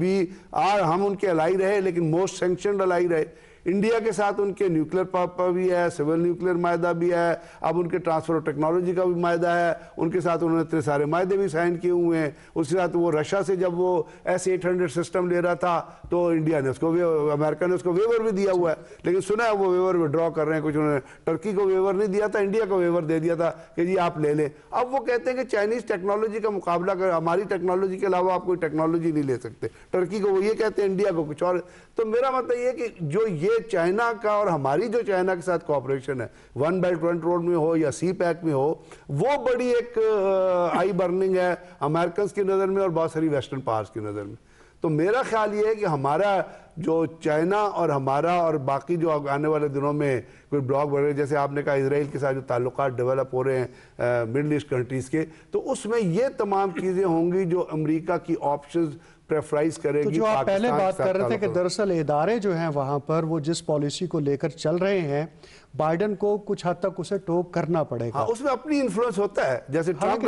ان کے الائی رہے لیکن موسٹ سینکشنڈ الائی رہے. انڈیا کے ساتھ ان کے نیوکلیر پاور بھی ہے, سول نیوکلیر معاہدہ بھی ہے, اب ان کے ٹرانسفر آف ٹیکنالوجی کا بھی معاہدہ ہے, ان کے ساتھ انہوں نے اتنے سارے معاہدے بھی سائن کیے ہوئے ہیں. اس کے ساتھ وہ رشیا سے جب وہ S-800 سسٹم لے رہا تھا تو انڈیا نے امریکہ نے اس کو ویور بھی دیا ہوا ہے, لیکن سنا ہے وہ ویور وڈرا کر رہے ہیں. کچھ انہوں نے ٹرکی کو ویور نہیں دیا تھا, انڈیا کو ویور دے دیا تھا کہ جی آپ لے لیں. اب وہ کہتے ہیں کہ چائنیز ٹیکنالوجی کا مقابلہ کر, ہماری ٹیکنالوجی کے علاوہ آپ کوئی ٹیکنالوجی نہیں لے سکتے. ٹرکی کو وہ یہ کہتے ہیں, انڈیا کو کچھ اور. تو میرا مطلب یہ کہ جو یہ چائنا کا اور ہماری جو چائنا کے ساتھ کوآپریشن ہے, ون بیلٹ ون روڈ میں ہو یا سی پیک میں ہو, وہ بڑی ایک آئی برننگ ہے امریکنز کی نظر میں اور بہت ساری ویسٹرن پاورز کی نظر میں. تو میرا خیال یہ ہے کہ ہمارا جو چائنا اور ہمارا اور باقی جو آنے والے دنوں میں کوئی بلاک بڑھ رہے ہیں, جیسے آپ نے کہا اسرائیل کے ساتھ جو تعلقات ڈیولپ ہو رہے ہیں مڈل ایسٹ کنٹریز کے, تو اس میں یہ تمام چیزیں ہوں گی جو امریکہ کی آپشنز پریفرائز کرے گی. جو آپ پہلے بات کر رہے تھے کہ دراصل ادارے جو ہیں وہاں پر وہ جس پالیسی کو لے کر چل رہے ہیں, بائیڈن کو کچھ حد تک اسے ٹوک کرنا پڑے گا. اس میں اپنی انفلوئنس ہوتا ہے, جیسے ٹرمپ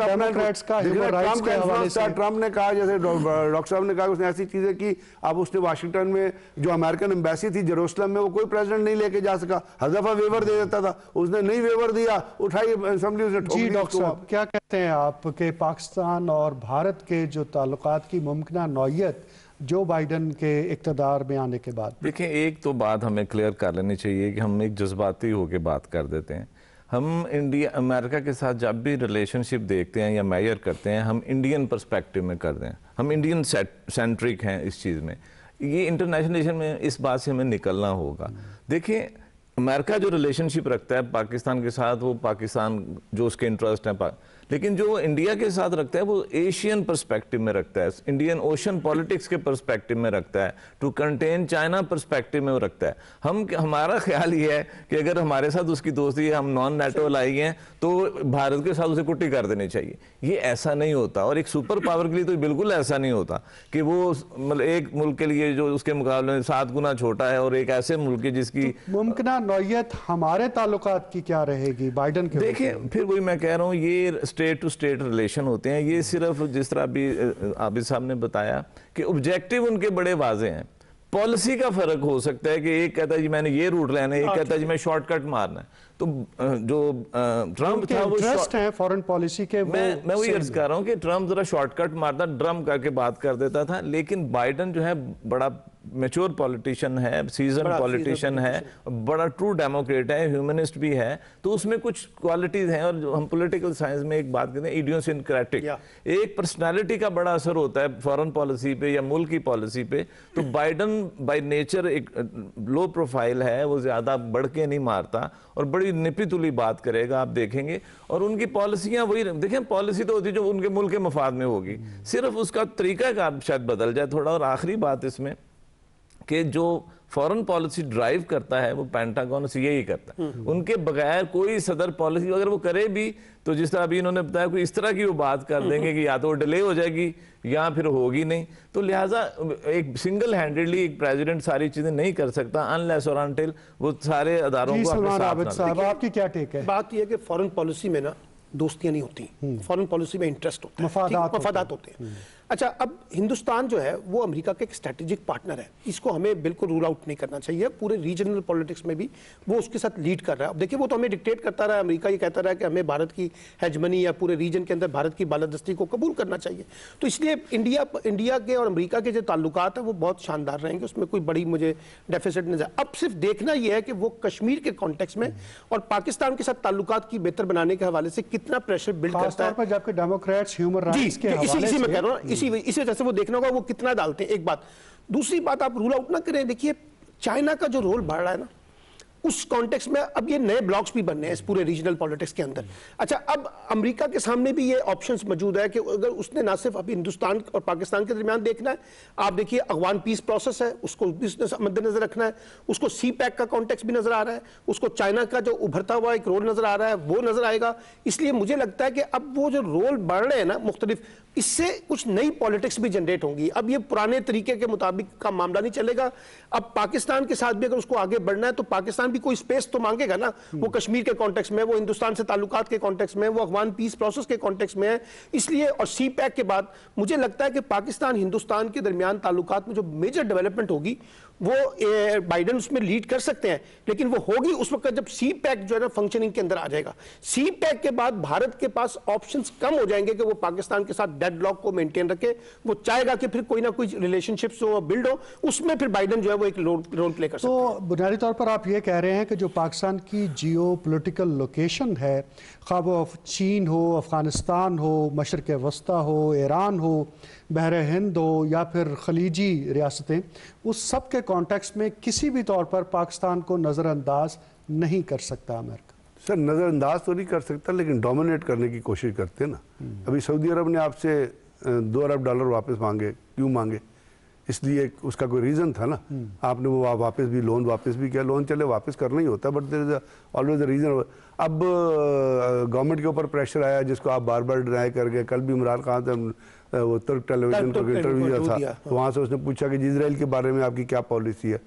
نے کہا, جیسے ڈاکٹر صاحب نے کہا, اس نے ایسی چیزیں کی. اب اس نے واشنگٹن میں جو امریکن ایمبیسی تھی جیروسلم میں, وہ کوئی پریزیڈنٹ نہیں لے کے جا سکا, ہر دفعہ ویور دے دیتا تھا, اس نے نہیں ویور دیا, اٹھائی اسمبلی, اس نے ٹھوک دی. جی ڈاکٹر صاحب کیا کہتے ہیں آپ کہ پاکستان اور بھارت کے جو تعلقات کی ممکنہ نوعیت جو بائیڈن کے اقتدار میں آنے کے بعد؟ دیکھیں ایک تو بات ہمیں کلیئر کر لینی چاہیے کہ ہم ایک جذباتی ہو کے بات کر دیتے ہیں. ہم امریکہ کے ساتھ جب بھی ریلیشن شپ دیکھتے ہیں یا میئر کرتے ہیں, ہم انڈین پرسپیکٹو میں کرتے ہیں, ہم انڈین سینٹرک ہیں اس چیز میں. یہ انٹرنیشنلزم میں اس بات سے ہمیں نکلنا ہوگا. دیکھیں امریکہ جو ریلیشن شپ رکھتا ہے پاکستان کے ساتھ, وہ پاکستان جو اس کے انٹرسٹ ہیں, لیکن جو انڈیا کے ساتھ رکھتا ہے وہ ایشین پرسپیکٹو میں رکھتا ہے, انڈین اوشن پولیٹکس کے پرسپیکٹو میں رکھتا ہے, ٹو کنٹین چائنا پرسپیکٹو میں رکھتا ہے. ہمارا خیال یہ ہے کہ اگر ہمارے ساتھ اس کی دوستی ہے, ہم نان نیٹو لائی ہیں, تو بھارت کے ساتھ اسے کٹی کر دینی چاہیے. یہ ایسا نہیں ہوتا, اور ایک سپر پاور کے لیے تو بالکل ایسا نہیں ہوتا کہ وہ مطلب ایک ملک کے لیے جو اس کے مقابلے میں 7 گنا چھوٹا ہے, اور ایک ایسے ملک ہے جس کی ممکنہ نوعیت ہمارے تعلقات کی کیا رہے گی بائیڈن کے؟ دیکھیں پھر وہی میں کہہ رہا ہوں, یہ اسٹیٹ ٹو اسٹیٹ ریلیشن ہوتے ہیں. یہ صرف جس طرح بھی عابد صاحب نے بتایا کہ آبجیکٹو ان کے بڑے واضح ہیں, پالیسی کا فرق ہو سکتا ہے کہ ایک کہتا ہے جی میں نے یہ روٹ لینا ہے, ایک کہتا ہے جی میں شارٹ کٹ مارنا ہے. تو جو ٹرمپ تھا وہ انٹرسٹ ہے فورن پالیسی کے, میں وہی عرض کر رہا ہوں کہ ٹرمپ ذرا شارٹ کٹ مارتا, ڈرم کر کے بات کر دیتا تھا, لیکن بائیڈن جو ہے بڑا میچور پولیٹیشین ہے, سیزن پولیٹیشین ہے, بڑا ٹرو ڈیموکریٹ ہے, ہیومنسٹ بھی ہے. تو اس میں کچھ کوالٹیز ہیں, اور ہم پولیٹیکل سائنس میں ایک بات کہتے ہیں ایڈیوسنکریٹک, ایک پرسنالٹی کا بڑا اثر ہوتا ہے فورن پالیسی پہ یا ملک کی پالیسی پہ. تو بائیڈن بائی نیچر ایک لو پروفائل ہے, وہ زیادہ بڑھ کے نہیں مارتا اور بڑی نپی تلی بات کرے گا, آپ دیکھیں گے. اور ان کی پالیسیاں وہی, دیکھیں پالیسی تو ہوتی ہے جو ان کے ملک کے مفاد میں ہوگی, صرف اس کا طریقہ کار شاید بدل جائے تھوڑا. اور آخری بات اس میں کہ جو فورن پالیسی ڈرائیو کرتا ہے وہ پینٹاگون سے یہی کرتا ہے. ان کے بغیر کوئی صدر پالیسی اگر وہ کرے بھی تو جس طرح ابھی انہوں نے بتایا کوئی اس طرح کی وہ بات کر دیں گے کہ یا تو وہ ڈیلے ہو جائے گی یا پھر ہوگی نہیں. تو لہٰذا ایک سنگل ہینڈڈلی ایک پریزیڈنٹ ساری چیزیں نہیں کر سکتا انلیس اور انٹل وہ سارے اداروں کو اپنے ساتھ نہ. صاحب آپ کی کیا ٹیک ہے؟ بات یہ ہے کہ فورن پالیسی میں نا دوستیاں نہیں ہوتی، فورن پالیسی میں انٹرسٹ ہوتا ہے، مفادات ہوتے ہیں. اچھا، اب ہندوستان جو ہے وہ امریکہ کا ایک اسٹریٹجک پارٹنر ہے، اس کو ہمیں بالکل رول آؤٹ نہیں کرنا چاہیے. پورے ریجنل پولیٹکس میں بھی وہ اس کے ساتھ لیڈ کر رہا ہے. اب دیکھیں وہ تو ہمیں ڈکٹیٹ کرتا رہا ہے، امریکہ یہ کہتا رہا ہے کہ ہمیں بھارت کی ہیجمنی یا پورے ریجن کے اندر بھارت کی بالادستی کو قبول کرنا چاہیے. تو اس لیے انڈیا کے اور امریکہ کے جو تعلقات ہیں وہ بہت شاندار رہیں گے، اس میں کوئی بڑی مجھے ڈیفیسٹ نظر. اب صرف دیکھنا یہ ہے کہ وہ کشمیر کے کانٹیکس میں اور پاکستان کے ساتھ تعلقات کی بہتر بنانے کے حوالے سے کتنا پریشر بلڈ کرتا ہے، جبکہ ڈیموکریٹس ہیومن رائٹس کے حوالے سے میں کہہ رہا ہوں اسی وجہ سے وہ دیکھنا ہوگا وہ کتنا ڈالتے ہیں. ایک بات. دوسری بات آپ رول آؤٹ نہ کریں. دیکھیے چائنا کا جو رول بڑھ رہا ہے نا اس کانٹیکس میں اب یہ نئے بلاکس بھی بننے ہیں اس پورے ریجنل پولیٹکس کے اندر. اچھا، اب امریکہ کے سامنے بھی یہ آپشنز موجود ہے کہ اگر اس نے نہ صرف ابھی ہندوستان اور پاکستان کے درمیان دیکھنا ہے، آپ دیکھیے افغان پیس پروسیس ہے اس کو بھی مد نظر رکھنا ہے، اس کو سی پیک کا کانٹیکس بھی نظر آ رہا ہے، اس کو چائنا کا جو ابھرتا ہوا ایک رول نظر آ رہا ہے وہ نظر آئے گا. اس لیے مجھے لگتا ہے کہ اب وہ جو رول بڑھ رہے ہیں نا مختلف، اس سے کچھ نئی پالیٹکس بھی جنریٹ ہوں گی. اب یہ پرانے طریقے کے مطابق کا معاملہ نہیں چلے گا. اب پاکستان کے ساتھ بھی اگر اس کو آگے بڑھنا ہے تو پاکستان بھی کوئی سپیس تو مانگے گا نا. وہ کشمیر کے کانٹیکس میں، وہ ہندوستان سے تعلقات کے کانٹیکس میں، وہ افغان پیس پروسیس کے کانٹیکس میں ہے. اس لیے اور سی پیک کے بعد مجھے لگتا ہے کہ پاکستان ہندوستان کے درمیان تعلقات میں جو میجر ڈیولپمنٹ ہوگی وہ بائیڈن اس میں لیڈ کر سکتے ہیں، لیکن وہ ہوگی اس وقت جب سی پیک جو ہے نا فنکشننگ کے اندر آ جائے گا. سی پیک کے بعد بھارت کے پاس آپشنز کم ہو جائیں گے کہ وہ پاکستان کے ساتھ ڈیڈ لاک کو مینٹین رکھے. وہ چاہے گا کہ پھر کوئی نہ کوئی ریلیشن شپس ہو بلڈ ہو، اس میں پھر بائیڈن جو ہے وہ ایک رول پلے کر سکتے ہیں. تو بنیادی طور پر آپ یہ کہہ رہے ہیں کہ جو پاکستان کی جیو پولیٹیکل لوکیشن ہے، خواہ وہ چین ہو، افغانستان ہو، مشرق وسطیٰ ہو، ایران ہو، بحر ہند ہو یا پھر خلیجی ریاستیں، اس سب کے کانٹیکس میں کسی بھی طور پر پاکستان کو نظر انداز نہیں کر سکتا امریکہ. سر نظر انداز تو نہیں کر سکتا لیکن ڈومینیٹ کرنے کی کوشش کرتے ہیں نا. ابھی سعودی عرب نے آپ سے $2 ارب واپس مانگے. کیوں مانگے؟ اس لیے اس کا کوئی ریزن تھا نا. آپ نے وہ واپس بھی لون واپس بھی کیا. لون چلے واپس کرنا ہی ہوتا ہے but there is always a reason. اب گورنمنٹ کے اوپر پریشر آیا جس کو آپ بار بار ڈینائی کر گئے. کل بھی عمران خان سے وہ ترک ٹیلی ویژن پر انٹرویو تھا تو وہاں سے اس نے پوچھا کہ اسرائیل کے بارے میں آپ کی کیا پالیسی ہے.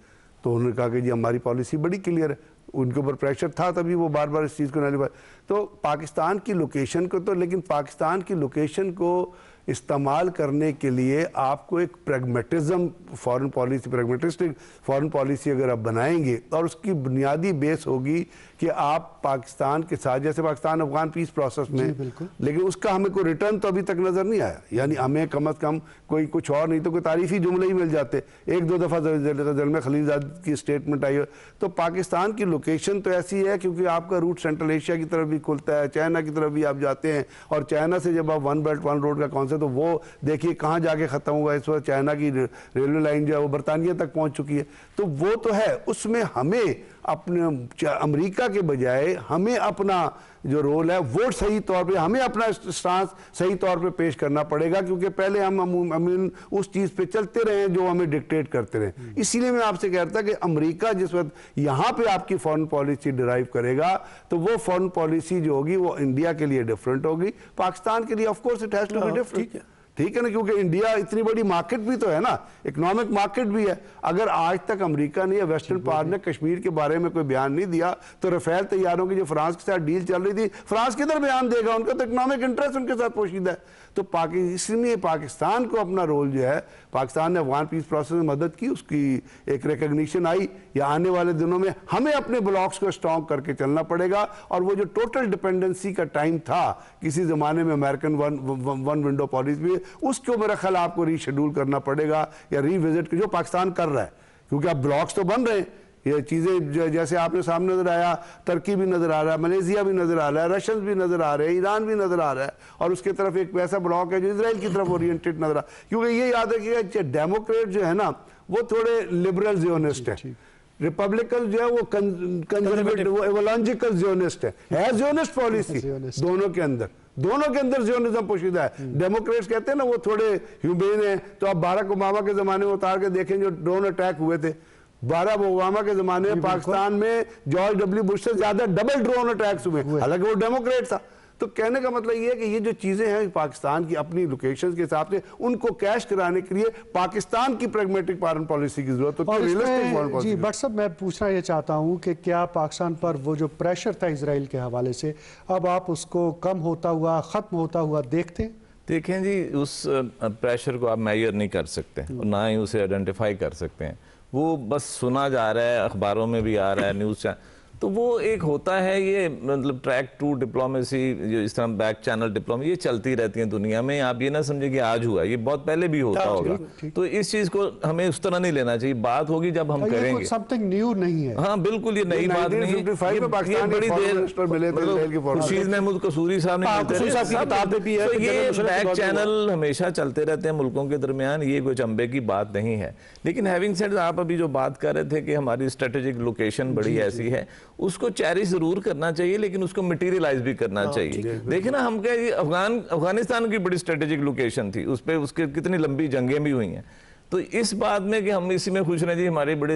تو انہوں نے کہا کہ جی ہماری پالیسی بڑی کلیئر ہے. ان کے اوپر پریشر تھا تبھی وہ بار بار اس چیز کو نہیں. تو پاکستان کی لوکیشن کو تو، لیکن پاکستان کی لوکیشن کو استعمال کرنے کے لیے آپ کو ایک pragmatism foreign policy, pragmatistic foreign policy اگر آپ بنائیں گے اور اس کی بنیادی بیس ہوگی کہ آپ پاکستان کے ساتھ، جیسے پاکستان افغان پیس پروسیس میں، لیکن اس کا ہمیں کوئی ریٹرن تو ابھی تک نظر نہیں آیا. یعنی ہمیں کم از کم کوئی کچھ اور نہیں تو کوئی تعریفی جملے ہی مل جاتے. 1-2 دفعہ زلمے خلیلزاد کی اسٹیٹمنٹ آئی. تو پاکستان کی لوکیشن تو ایسی ہے کیونکہ آپ کا روٹ سینٹرل ایشیا کی طرف بھی کھلتا ہے، چائنا کی طرف بھی آپ جاتے ہیں. اور چائنا سے جب آپ ون بیلٹ ون روڈ کا کانسیپٹ، تو وہ دیکھیے کہاں جا کے ختم ہوا. اس وقت چائنا کی ریلوے لائن جو ہے وہ برطانیہ تک پہنچ چکی ہے. تو وہ تو ہے. اس میں ہمیں اپنے امریکہ کے بجائے ہمیں اپنا جو رول ہے وہ صحیح طور پہ، ہمیں اپنا اسٹانس صحیح طور پہ پیش کرنا پڑے گا کیونکہ پہلے ہم اس چیز پہ چلتے رہے جو ہمیں ڈکٹیٹ کرتے رہے. اسی لیے میں آپ سے کہتا کہ امریکہ جس وقت یہاں پہ آپ کی فارن پالیسی ڈرائیو کرے گا تو وہ فارن پالیسی جو ہوگی وہ انڈیا کے لیے ڈیفرنٹ ہوگی. پاکستان کے لیے of course it has to be different. ٹھیک ہے نا، کیونکہ انڈیا اتنی بڑی مارکیٹ بھی تو ہے نا، اکنامک مارکیٹ بھی ہے. اگر آج تک امریکہ نے یا ویسٹرن پاور نے کشمیر کے بارے میں کوئی بیان نہیں دیا تو رفیل طیاروں کی جو فرانس کے ساتھ ڈیل چل رہی تھی، فرانس کدھر بیان دے گا؟ ان کا تو اکنامک انٹرسٹ ان کے ساتھ پوشیدہ ہے. تو اس لیے پاکستان کو اپنا رول جو ہے، پاکستان نے افغان پیس پروسیس میں مدد کی، اس کی ایک ریکگنیشن آئی. یا آنے والے دنوں میں ہمیں اپنے بلاکس کو اسٹرانگ کر کے چلنا پڑے گا. اور وہ جو ٹوٹل ڈپینڈنسی کا ٹائم تھا کسی زمانے میں امریکن ون ونڈو پالیسی بھی، اس کو میرا خیال آپ کو ری شیڈول کرنا پڑے گا یا ری وزٹ جو پاکستان کر رہا ہے. کیونکہ اب بلاکس تو بن رہے ہیں. یہ چیزیں جیسے آپ نے سامنے نظر آیا، ترکی بھی نظر آ رہا ہے، ملیزیا بھی نظر آ رہا ہے، رشینز بھی نظر آ رہے ہیں، ایران بھی نظر آ رہا ہے. اور اس کی طرف ایک ایسا بلاک ہے جو اسرائیل کی طرف اورینٹڈ نظر آ رہا ہے. کیونکہ یہ یاد ہے کہ ڈیموکریٹ جو ہے نا وہ تھوڑے لبرل زیونسٹ ہیں. रिपब्लिकन जो है वो कंजर्वेटिव, वो एवोलॉजिकल ज़ियोनिस्ट है ज़ियोनिस्ट पॉलिसी दोनों के अंदर ज़ियोनिज्म पोशीदा है। डेमोक्रेट्स कहते हैं ना वो थोड़े ह्यूमेन हैं, तो आप बाराक ओबामा के ज़माने में उतार के देखें जो ड्रोन अटैक हुए थे, बाराक ओबामा के ज़माने में पाकिस्तान में जॉर्ज डब्ल्यू बुश से ज़्यादा डबल ड्रोन अटैक्स हुए, हालांकि वो डेमोक्रेट था। तो कहने का मतलब ये है कि ये जो चीज़ें हैं पाकिस्तान की अपनी लोकेशंस के हिसाब से उनको कैश कराने के लिए पाकिस्तान की प्रैग्मेटिक फॉरेन पॉलिसी की जरूरत होती है, रियलिस्टिक फॉरेन पॉलिसी। जी बट साहब, मैं पूछना ये चाहता हूँ कि क्या पाकिस्तान पर वो जो प्रेशर था इजराइल के हवाले से, अब आप उसको कम होता हुआ, ख़त्म होता हुआ देखते हैं? देखें जी, उस प्रेशर को आप मेजर नहीं कर सकते और ना ही उसे आइडेंटिफाई कर सकते हैं। वो बस सुना जा रहा है, अखबारों में भी आ रहा है, न्यूज़ तो वो एक होता है ये मतलब ट्रैक टू डिप्लोमेसी, जो इस तरह बैक चैनल डिप्लोमेसी, ये चलती रहती है दुनिया में। आप ये ना समझे कि आज हुआ, ये बहुत पहले भी होता होगा। तो इस चीज़ को हमें उस तरह नहीं लेना चाहिए। बात होगी जब हम करेंगे, समथिंग न्यू नहीं है। हाँ बिल्कुल, ये नई बात नहीं है। बड़ी देर खुर्शीद महमूद कसूरी साहब ने, ये बैक चैनल हमेशा चलते रहते हैं मुल्कों के दरमियान, ये कोई चंबे की बात नहीं है। लेकिन हैविंग सेड, आप अभी जो बात कर रहे थे कि हमारी स्ट्रेटेजिक लोकेशन बड़ी ऐसी है, उसको चेरिश जरूर करना चाहिए, लेकिन उसको मटेरियलाइज भी करना चाहिए। देखिए ना, हम क्या अफगानिस्तान की बड़ी स्ट्रेटेजिक लोकेशन थी, उस पे उसके कितनी लंबी जंगें भी हुई हैं। तो इस बात में कि हम इसी में खुश रहें जी, हमारी बड़े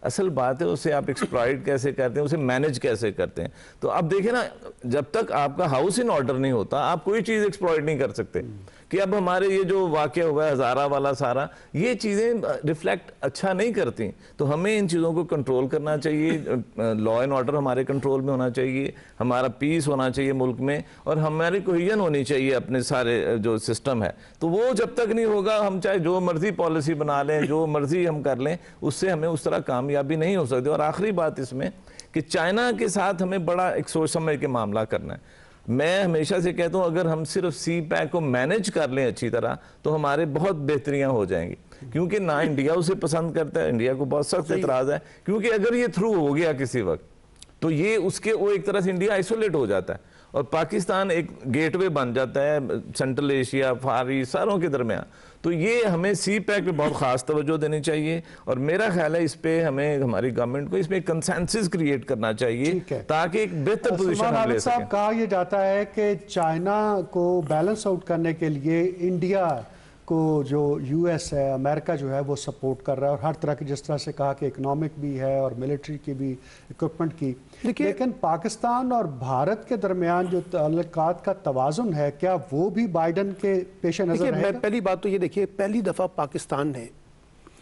असल बात है उसे आप एक्सप्लॉइट कैसे करते हैं, उसे मैनेज कैसे करते हैं। तो अब देखिए ना, जब तक आपका हाउस इन ऑर्डर नहीं होता आप कोई चीज़ एक्सप्लॉइट नहीं कर सकते। कि अब हमारे ये जो वाक़या हुआ है हज़ारा वाला सारा, ये चीज़ें रिफ्लेक्ट अच्छा नहीं करती। तो हमें इन चीज़ों को कंट्रोल करना चाहिए, लॉ एंड ऑर्डर हमारे कंट्रोल में होना चाहिए, हमारा पीस होना चाहिए मुल्क में, और हमारी कोहेजन होनी चाहिए अपने सारे जो सिस्टम है। तो वो जब तक नहीं होगा, हम चाहे जो मर्जी पॉलिसी बना लें, जो मर्जी हम कर लें, उससे हमें उस तरह कामयाबी नहीं हो सकती। और आखिरी बात इसमें कि चाइना के साथ हमें बड़ा एक सोच समझ के मामला करना है। मैं हमेशा से कहता हूँ, अगर हम सिर्फ सी पैक को मैनेज कर लें अच्छी तरह, तो हमारे बहुत बेहतरियाँ हो जाएंगी। क्योंकि ना इंडिया उसे पसंद करता है, इंडिया को बहुत सख्त एतराज़ है, क्योंकि अगर ये थ्रू हो गया किसी वक्त, तो ये उसके वो एक तरह से इंडिया आइसोलेट हो जाता है और पाकिस्तान एक गेटवे बन जाता है सेंट्रल एशिया, फार ईस्ट, सारों के दरमियान। तो ये हमें सी पैक पे बहुत खास तवज्जो देनी चाहिए, और मेरा ख्याल है इस पे हमें, हमारी गवर्नमेंट को इसमें कंसेंसस क्रिएट करना चाहिए, ताकि एक बेहतर पोजीशन हम ले सकें। कहा यह जाता है कि चाइना को बैलेंस आउट करने के लिए इंडिया को जो यूएस है, अमेरिका जो है वो सपोर्ट कर रहा है, और हर तरह की, जिस तरह से कहा कि इकोनॉमिक भी है और मिलिट्री की भी, इक्विपमेंट की। लेकिन पाकिस्तान और भारत के दरमियान जो ताल्लुकात का तवाज़ुन है, क्या वो भी बाइडन के पेश नज़र है? पहली बात तो ये देखिए, पहली दफ़ा पाकिस्तान ने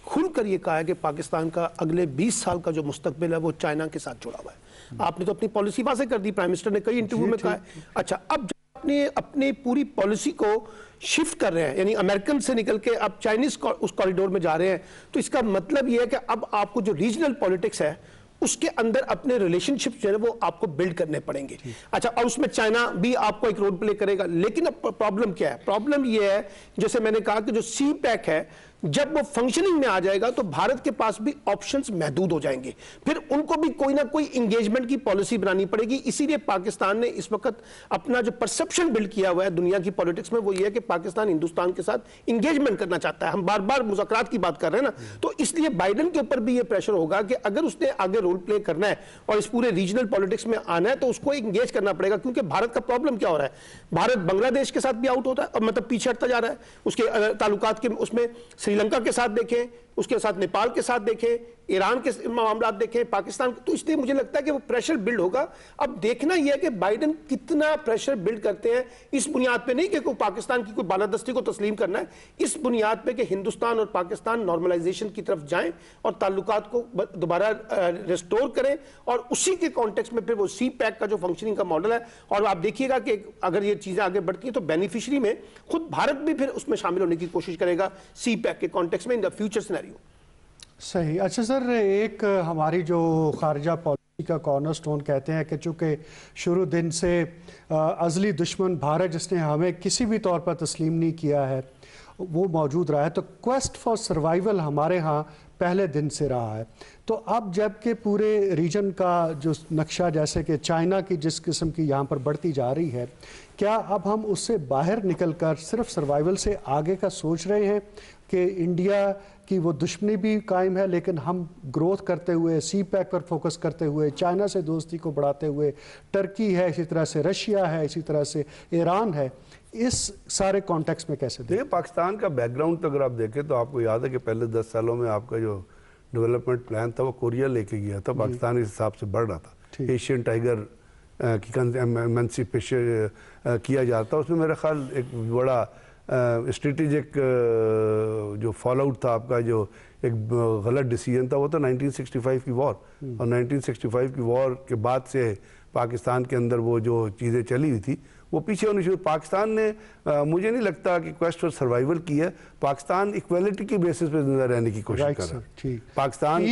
खुलकर ये कहा है कि पाकिस्तान का अगले 20 साल का जो मुस्तकबिल है वो चाइना के साथ जुड़ा हुआ है। आपने तो अपनी पॉलिसी वाज़ेह कर दी, प्राइम मिनिस्टर ने कई इंटरव्यू में कहा है। अच्छा, अब आपने अपनी पूरी पॉलिसी को शिफ्ट कर रहे हैं, यानी अमेरिकन से निकल के अब चाइनीज उस कॉरिडोर में जा रहे हैं, तो इसका मतलब यह है कि अब आपको जो रीजनल पॉलिटिक्स है उसके अंदर अपने रिलेशनशिप जो है वो आपको बिल्ड करने पड़ेंगे। अच्छा, और उसमें चाइना भी आपको एक रोल प्ले करेगा। लेकिन अब प्रॉब्लम क्या है? प्रॉब्लम यह है, जैसे मैंने कहा कि जो सी पैक है, जब वो फंक्शनिंग में आ जाएगा तो भारत के पास भी ऑप्शंस महदूद हो जाएंगे, फिर उनको भी कोई ना कोई इंगेजमेंट की पॉलिसी बनानी पड़ेगी। इसीलिए पाकिस्तान ने इस वक्त अपना जो परसेप्शन बिल्ड किया हुआ है दुनिया की पॉलिटिक्स में, वो ये है कि पाकिस्तान हिंदुस्तान के साथ इंगेजमेंट करना चाहता है। हम बार बार मुज़ाकरात की बात कर रहे हैं ना, तो इसलिए बाइडन के ऊपर भी ये प्रेशर होगा कि अगर उसने आगे रोल प्ले करना है और इस पूरे रीजनल पॉलिटिक्स में आना है तो उसको इंगेज करना पड़ेगा। क्योंकि भारत का प्रॉब्लम क्या हो रहा है, भारत बांग्लादेश के साथ भी आउट होता है और मतलब पीछे हटता जा रहा है, उसके ताल्लुकात के उसमें श्रीलंका के साथ देखें, उसके साथ नेपाल के साथ देखें, ईरान के मामला देखें, पाकिस्तान, तो इसलिए मुझे लगता है कि वो प्रेशर बिल्ड होगा। अब देखना यह है कि बाइडन कितना प्रेशर बिल्ड करते हैं, इस बुनियाद पे नहीं कि कोई पाकिस्तान की कोई बालादस्ती को तस्लीम करना है, इस बुनियाद पे कि हिंदुस्तान और पाकिस्तान नॉर्मलाइजेशन की तरफ जाएं और ताल्लुकात को दोबारा रिस्टोर करें, और उसी के कॉन्टेक्स्ट में फिर वो सी पैक का जो फंक्शनिंग का मॉडल है, और आप देखिएगा कि अगर ये चीजें आगे बढ़ती हैं तो बेनिफिशियरी में खुद भारत भी फिर उसमें शामिल होने की कोशिश करेगा सी पैक के कॉन्टेक्स्ट में इन द फ्यूचर सिनेरियो। सही। अच्छा सर, एक हमारी जो खारजा पॉलिसी का कॉर्नरस्टोन कहते हैं कि चूँकि शुरू दिन से अज़ली दुश्मन भारत, जिसने हमें किसी भी तौर पर तस्लीम नहीं किया है, वो मौजूद रहा है, तो क्वेस्ट फॉर सर्वाइवल हमारे यहाँ पहले दिन से रहा है। तो अब जबकि पूरे रीजन का जो नक्शा, जैसे कि चाइना की जिस किस्म की यहाँ पर बढ़ती जा रही है, क्या अब हम उससे बाहर निकल कर सिर्फ सर्वाइवल से आगे का सोच रहे हैं कि इंडिया کی وہ دشمنی بھی قائم ہے، لیکن ہم گروتھ کرتے ہوئے، سی پیک پر فوکس کرتے ہوئے، چائنا سے دوستی کو بڑھاتے ہوئے، ٹرکی ہے، اسی طرح سے رشیا ہے، اسی طرح سے ایران ہے، اس سارے کانٹیکس میں کیسے دیکھیں؟ پاکستان کا بیک گراؤنڈ تو اگر آپ دیکھیں تو آپ کو یاد ہے کہ پہلے 10 سالوں میں آپ کا جو ڈیولپمنٹ پلان تھا وہ کوریا لے کے گیا تھا، پاکستان اس حساب سے بڑھ رہا تھا، ایشین ٹائیگر کی ایمنسیپیشن کیا جاتا، اس میں میرا خیال ایک بڑا اسٹریٹجک جو فال آؤٹ تھا آپ کا، جو ایک غلط ڈیسیجن تھا، وہ تھا 1965 کی وار، اور 1965 کی وار کے بعد سے پاکستان کے اندر وہ جو چیزیں چلی ہوئی تھی وہ پیچھے ہونی شروع. پاکستان نے مجھے نہیں لگتا کہ کویسٹ فار سروائیول کی ہے، پاکستان ایکویلٹی کی بیسس پہ زندہ رہنے کی کوشش کر رہا ہے. پاکستان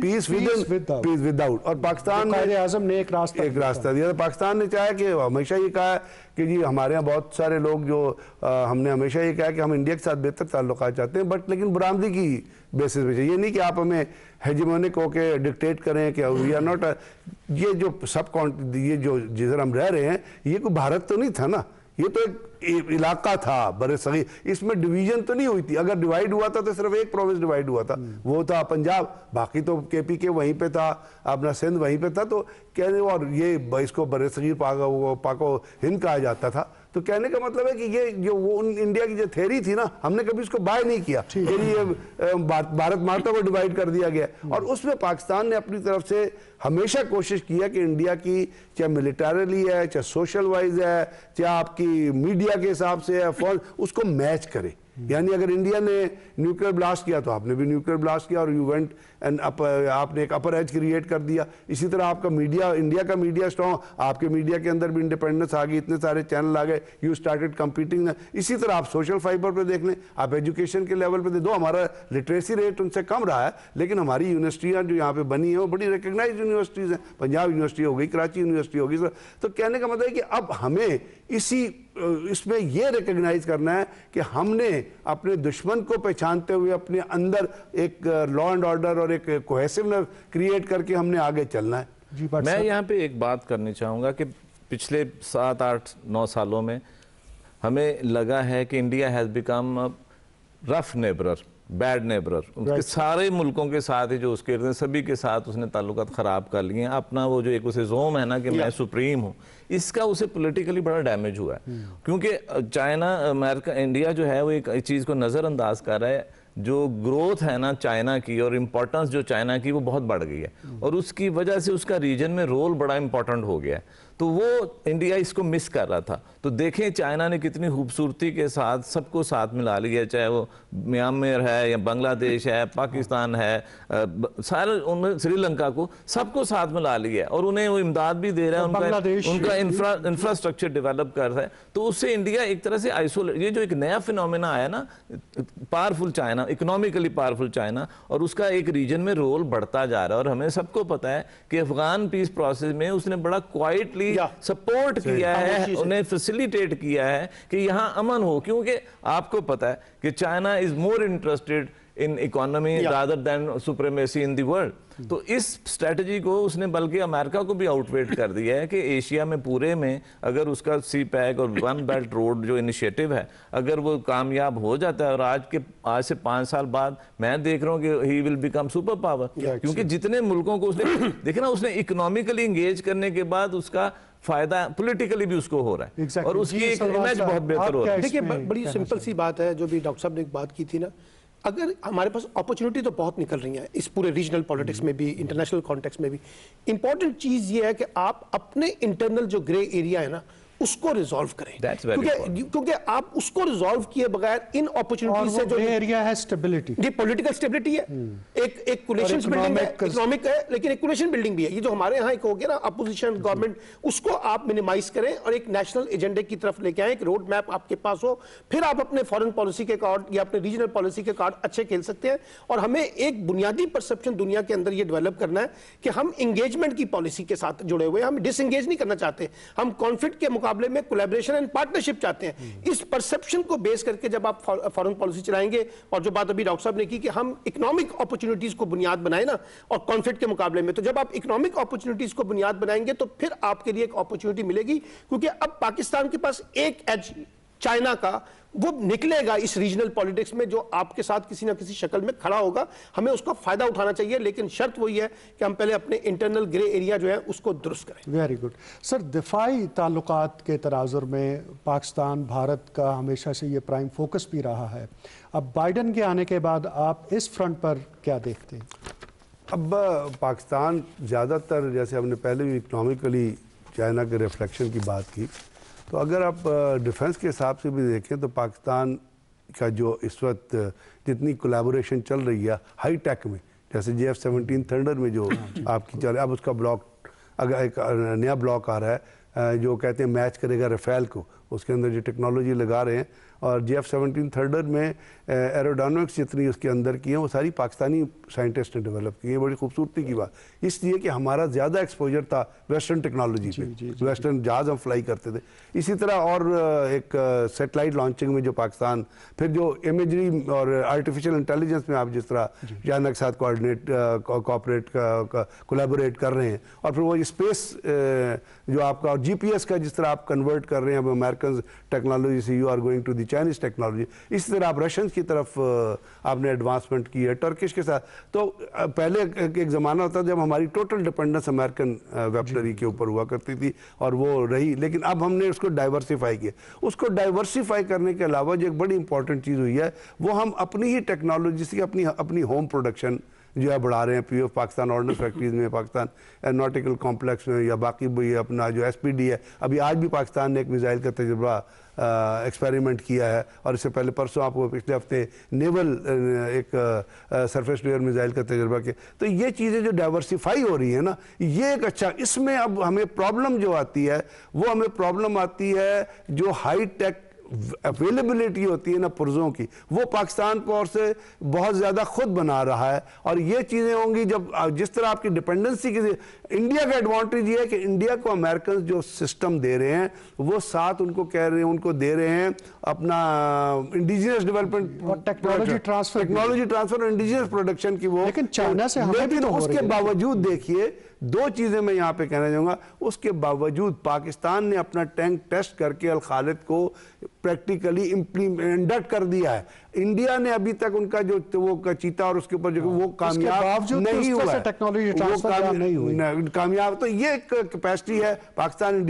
پیس ود آؤٹ، اور پاکستان قائد اعظم نے ایک راستہ دیا. پاکستان نے چاہا کہ ہمیشہ یہ کہا کہ جی ہمارے یہاں بہت سارے لوگ جو ہم نے ہمیشہ یہ کہا کہ ہم انڈیا کے ساتھ بہتر تعلقات چاہتے ہیں، بٹ لیکن برآمدی کی بیسس پہ چاہیے. یہ نہیں کہ آپ ہمیں ہیجمونک ہو کے ڈکٹیٹ کریں کہ وی آر ناٹ، یہ جو یہ جو جدھر ہم رہ رہے ہیں یہ کوئی بھارت تو نہیں تھا نا، یہ تو ایک علاقہ تھا بر صغیر، اس میں ڈویژن تو نہیں ہوئی تھی. اگر ڈیوائیڈ ہوا تھا تو صرف ایک پروونس ڈیوائیڈ ہوا تھا، وہ تھا پنجاب، باقی تو کے پی کے وہیں پہ تھا، اپنا سندھ وہیں پہ تھا. تو کہنے، اور یہ اس کو بر صغیر پاک و ہند کہا جاتا تھا. تو کہنے کا مطلب ہے کہ یہ جو وہ انڈیا کی جو تھیوری تھی نا، ہم نے کبھی اس کو بائی نہیں کیا کہ یہ بھارت مارتا وہ ڈیوائیڈ کر دیا گیا. اور اس میں پاکستان نے اپنی طرف سے ہمیشہ کوشش کیا کہ انڈیا کی چاہے ملیٹریلی ہے، چاہے سوشل وائز ہے، چاہے آپ کی میڈیا کے حساب سے ہے، اس کو میچ کرے. یعنی اگر انڈیا نے نیوکلیئر بلاسٹ کیا تو آپ نے بھی نیوکلیئر بلاسٹ کیا، اور یو وینٹ اینڈ آپ نے ایک اپر ایج کریٹ کر دیا. اسی طرح آپ کا میڈیا، انڈیا کا میڈیا اسٹرانگ، آپ کے میڈیا کے اندر بھی انڈیپینڈنس آ گئی، اتنے سارے چینل آ گئے، یو اسٹارٹڈ کمپیٹنگ. اسی طرح آپ سوشل فائبر پہ دیکھ لیں، آپ ایجوکیشن کے لیول پہ دیکھ دو، ہمارا لٹریسی ریٹ ان سے کم رہا ہے، لیکن ہماری یونیورسٹیاں جو یہاں پہ بنی ہیں وہ بڑی ریکگنائز یونیورسٹیز ہیں. پنجاب یونیورسٹی ہو گئی، کراچی یونیورسٹی ہو گئی. تو کہنے کا مطلب ہے کہ اب ہمیں اس میں یہ ریکگنائز کرنا ہے کہ ہم نے اپنے دشمن کو پہچانتے ہوئے اپنے اندر ایک لا اینڈ آرڈر اور ایک کوہیسونیس کریٹ کر کے ہم نے آگے چلنا ہے. میں یہاں پہ ایک بات کرنی چاہوں گا کہ پچھلے 7 8 9 سالوں میں ہمیں لگا ہے کہ India has become rough neighbour, bad neighbour. اس کے سارے ملکوں کے ساتھ ہی جو اس کے سبھی کے ساتھ اس نے تعلقات خراب کر لیے ہیں. اپنا وہ جو ایک اسے زوم ہے نا کہ میں سپریم ہوں، اس کا اسے پولیٹیکلی بڑا ڈیمیج ہوا ہے. کیونکہ چائنا، امریکہ، انڈیا جو ہے وہ ایک چیز کو نظر انداز کر رہا ہے. جو گروتھ ہے نا چائنا کی اور امپورٹنس جو چائنا کی وہ بہت بڑھ گئی ہے، اور اس کی وجہ سے اس کا ریجن میں رول بڑا امپورٹنٹ ہو گیا ہے. تو وہ انڈیا اس کو مس کر رہا تھا. تو دیکھیں چائنا نے کتنی خوبصورتی کے ساتھ سب کو ساتھ ملا لیا، چاہے وہ میانمار ہے یا بنگلہ دیش ہے، پاکستان ہے، سارے سری لنکا کو سب کو ساتھ ملا لیا ہے، اور انہیں وہ امداد بھی دے رہا ہے، ان کا انفراسٹرکچر ڈیولپ کر رہا ہے. تو اس سے انڈیا ایک طرح سے آئسولیٹ، یہ جو ایک نیا فینومینا آیا نا، powerful China, economically powerful China, اور اس کا ایک ریجن میں رول بڑھتا جا رہا ہے. اور ہمیں سب کو پتا ہے کہ افغان پیس پروسیس میں اس نے بڑا کوائٹلی سپورٹ کیا ہے، انہیں فیسیلیٹیٹ کیا ہے کہ یہاں امن ہو. کیونکہ آپ کو پتا ہے کہ China is more interested in economy rather than supremacy in the world. تو اس اسٹریٹجی کو اس نے بلکہ امریکہ کو بھی آؤٹ ویٹ کر دیا ہے کہ ایشیا میں پورے میں اگر اس کا سی پیک اور ون بیلٹ روڈ جو انیشیٹو ہے اگر وہ کامیاب ہو جاتا ہے، اور آج سے 5 سال بعد میں دیکھ رہا ہوں کہ ہی ول بیکم سپر پاور. کیونکہ جتنے ملکوں کو اس نے دیکھا نا، اس نے اکنامیکلی انگیج کرنے کے بعد اس کا فائدہ پولیٹیکلی بھی اس کو ہو رہا ہے، اور اس کی ایک امیج بہت بہتر ہو رہا ہے. دیکھیں بڑی سمپل سی بات ہے جو بھی ڈاکٹر صاحب نے ایک بات کی تھی نا، اگر ہمارے پاس اپرچونٹی تو بہت نکل رہی ہیں اس پورے ریجنل پالیٹکس میں بھی، انٹرنیشنل کانٹیکس میں بھی، امپورٹنٹ چیز یہ ہے کہ آپ اپنے انٹرنل جو گرے ایریا ہے نا اس کو ریزالو کریں، کیونکہ آپ اس کو ریزالو کیے بغیر ان اپرچونٹیز سے جو ایریا ہے سٹیبلٹی، یہ پولیٹیکل سٹیبلٹی ہے، ایک کولیشن بلڈنگ ہے، اکنامک ہے، لیکن ایک کولیشن بلڈنگ بھی ہے. یہ جو ہمارے ہاں ایک ہو گیا نا اپوزیشن گورنمنٹ، اس کو آپ منیمائز کریں اور ایک نیشنل ایجنڈے کی طرف لے کے آئیں، ایک روڈ میپ آپ کے پاس ہو، پھر آپ اپنے فارن پالیسی کے کارڈ یا اپنے ریجنل پالیسی کے کارڈ اچھے کھیل سکتے ہیں. اور ہمیں ایک بنیادی پرسپشن دنیا کے اندر یہ ڈیولپ کرنا ہے کہ ہم انگیجمنٹ کی پالیسی کے ساتھ جڑے ہوئے ہیں، ہم ڈس انگیج نہیں کرنا چاہتے، ہم کانفلکٹ کے مقابلے میں کولیبریشن اینڈ پارٹنرشپ چاہتے ہیں. اس پرسپشن کو بیس کر کے جب آپ فارن پالیسی چلائیں گے، اور جو بات ابھی ڈاکٹر صاحب نے کی کہ ہم اکنامک اپرچونٹیز کو بنیاد بنائیں نا، اور کانفلکٹ کے مقابلے میں، تو جب آپ اکنامک اپرچونٹیز کو بنیاد بنائیں گے تو پھر آپ کے لیے ایک اپرچونٹی ملے گی. کیونکہ اب پاکستان کے پاس ایک ایج चाइना का, वो निकलेगा इस रीजनल पॉलिटिक्स में जो आपके साथ किसी ना किसी शक्ल में खड़ा होगा। हमें उसका फायदा उठाना चाहिए, लेकिन शर्त वही है कि हम पहले अपने इंटरनल ग्रे एरिया जो है उसको दुरुस्त करें। वेरी गुड सर, दिफाई ताल्लुकात के तनाजुर में पाकिस्तान भारत का हमेशा से ये प्राइम फोकस भी रहा है। अब बाइडन के आने के बाद आप इस फ्रंट पर क्या देखते हैं? अब पाकिस्तान ज़्यादातर, जैसे हमने पहले भी इकनॉमिकली चाइना के रिफ्लेक्शन की बात की, तो अगर आप डिफेंस के हिसाब से भी देखें तो पाकिस्तान का जो इस वक्त जितनी कोलैबोरेशन चल रही है हाई टेक में, जैसे JF-17 थंडर में जो आपकी चल, अब उसका ब्लॉक, अगर एक नया ब्लॉक आ रहा है जो कहते हैं मैच करेगा रफेल को, उसके अंदर जो टेक्नोलॉजी लगा रहे हैं, और JF-17 थंडर में एरोडायनामिक्स जितनी उसके अंदर की हैं वो सारी पाकिस्तानी साइंटिस्ट ने डेवलप की है। बड़ी खूबसूरती की बात इसलिए कि हमारा ज़्यादा एक्सपोजर था वेस्टर्न टेक्नोलॉजी पे, वेस्टर्न जहाज़ हम फ्लाई करते थे। इसी तरह और एक सेटेलाइट लॉन्चिंग में जो पाकिस्तान, फिर जो इमेजरी और आर्टिफिशियल इंटेलिजेंस में आप जिस तरह चाइना के साथ कोलैबोरेट कर रहे हैं, और फिर वो स्पेस जो आपका, और GPS का जिस तरह आप कन्वर्ट कर रहे हैं अब अमेरिकन टेक्नोलॉजी से, you are going to the Chinese technology, इसी तरह आप रशियन की तरफ आपने एडवांसमेंट की है, टर्किश के साथ। तो पहले एक ज़माना होता जब हमारी टोटल डिपेंडेंस अमेरिकन वेपनरी के ऊपर हुआ करती थी और वो रही, लेकिन अब हमने उसको डाइवर्सिफाई किया। उसको डाइवर्सिफाई करने के अलावा जो एक बड़ी इंपॉर्टेंट चीज़ हुई है वो हम अपनी ही टेक्नोलॉजी से अपनी होम प्रोडक्शन जो है बढ़ा रहे हैं। POF पाकिस्तान ऑर्डिनेंस फैक्ट्रीज में, पाकिस्तान एरोनॉटिकल कॉम्प्लेक्स में, या बाकी भी अपना जो SPD है। अभी आज भी पाकिस्तान ने एक मिसाइल का तजुर्बा एक्सपेरिमेंट किया है, और इससे पहले परसों आपको पिछले हफ्ते नेवल एक सरफेस टू एयर मिसाइल का तजुर्बा किया। तो ये चीज़ें जो डाइवर्सिफाई हो रही है ना, ये एक अच्छा, इसमें अब हमें प्रॉब्लम जो आती है वो हमें प्रॉब्लम आती है जो हाई टेक अवेलेबिलिटी होती है ना पुर्जों की, वो पाकिस्तान पर से बहुत ज़्यादा खुद बना रहा है। और ये चीज़ें होंगी जब जिस तरह आपकी डिपेंडेंसी की, इंडिया का एडवांटेज ये है कि इंडिया को अमेरिकन जो सिस्टम दे रहे हैं वो साथ उनको कह रहे हैं, उनको दे रहे हैं अपना इंडिजिनियस डेवलपमेंट और टेक्नोलॉजी ट्रांसफर और इंडिजिनियस प्रोडक्शन की वो, लेकिन चाइना से हमें भी तो उसके बावजूद देखिए दो चीज़ें मैं यहाँ पे कहना चाहूँगा, उसके बावजूद पाकिस्तान ने अपना टैंक टेस्ट करके अल खालिद को प्रैक्टिकली इंप्लीमेंट कर दिया है। इंडिया ने अभी तक उनका जो वो चीता और उसके ऊपर जो वो कामयाब नहीं हुआ है, टेक्नोलॉजी ट्रांसफर नहीं हुई कामयाब। तो ये एक कैपेसिटी है, पाकिस्तान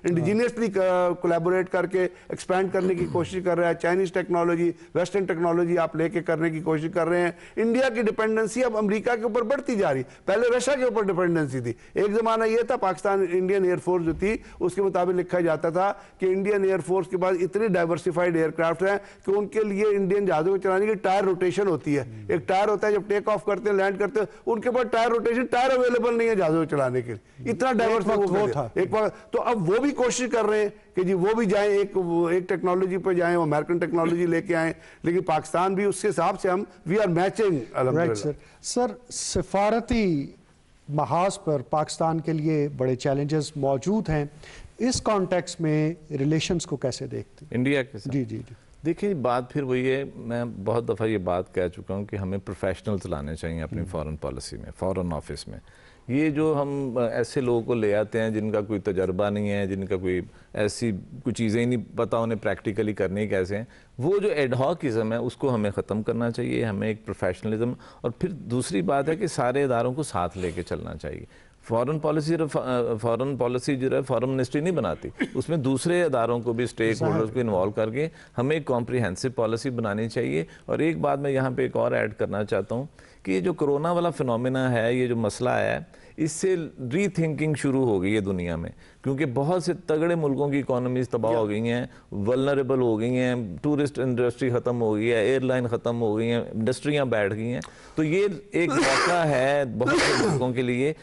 इंडिजिनियसली कोलैबोरेट करके एक्सपैंड करने की कोशिश कर रहा है। चाइनीज टेक्नोलॉजी, वेस्टर्न टेक्नोलॉजी आप लेके करने की कोशिश कर रहे हैं। इंडिया की डिपेंडेंसी अब अमेरिका के ऊपर बढ़ती जा रही, पहले रशिया के ऊपर डिपेंडेंसी थी। एक जमाना ये था पाकिस्तान इंडियन एयरफोर्स जो थी उसके मुताबिक लिखा जाता था कि इंडियन एयरफोर्स के पास इतने डाइवर्सिफाइड एयरक्राफ्ट हैं कि उनके लिए इंडियन जहाजों को चलाने की टायर रोटेशन होती है। एक टायर होता है जब टेक ऑफ करते हैं, लैंड करते हैं, उनके पास टायर रोटेशन, टायर अवेलेबल नहीं है जहाजों को चलाने के लिए। इतना डाइवर्सिफाइड था एक वक्त। तो अब वो भी कोशिश कर रहे हैं कि जी वो भी जाएं, एक टेक्नोलॉजी पर जाएं, वो अमेरिकन टेक्नोलॉजी लेके आए, लेकिन पाकिस्तान भी उसके हिसाब से हम वी आर मैचिंग। सर सिफारती महाज पर पाकिस्तान के लिए बड़े चैलेंजेस मौजूद हैं, इस कॉन्टेक्स्ट में रिलेशंस को कैसे देखते हैं इंडिया के साथ? जी। देखिए बात फिर वही है, मैं बहुत दफ़ा ये बात कह चुका हूँ कि हमें प्रोफेशनल्स लाने चाहिए अपनी फॉरेन पॉलिसी में, फॉरेन ऑफिस में। ये जो हम ऐसे लोगों को ले आते हैं जिनका कोई तजर्बा नहीं है, जिनका कोई ऐसी कुछ चीज़ें ही नहीं पता उन्हें प्रैक्टिकली करने कैसे हैं, वो जो एडहॉकिज़म है उसको हमें ख़त्म करना चाहिए। हमें एक प्रोफेशनलिज्म, और फिर दूसरी बात है कि सारे इदारों को साथ लेके चलना चाहिए। फॉरेन पॉलिसी जो है फॉरेन मिनिस्ट्री नहीं बनाती, उसमें दूसरे इदारों को भी, स्टेक होल्डर्स को इन्वॉल्व करके हमें एक कॉम्प्रिहेंसिव पॉलिसी बनानी चाहिए। और एक बात मैं यहाँ पे एक और ऐड करना चाहता हूँ कि ये जो कोरोना वाला फिनोमेना है, ये जो मसला है, इससे रीथिंकिंग शुरू हो गई है दुनिया में, क्योंकि बहुत से तगड़े मुल्कों की इकोनॉमीज तबाह हो गई हैं, वल्नरेबल हो गई हैं, टूरिस्ट इंडस्ट्री ख़त्म हो गई है, एयरलाइन ख़त्म हो गई हैं, इंडस्ट्रियाँ बैठ गई हैं। तो ये एक मौका है बहुत से मुल्कों के लिए।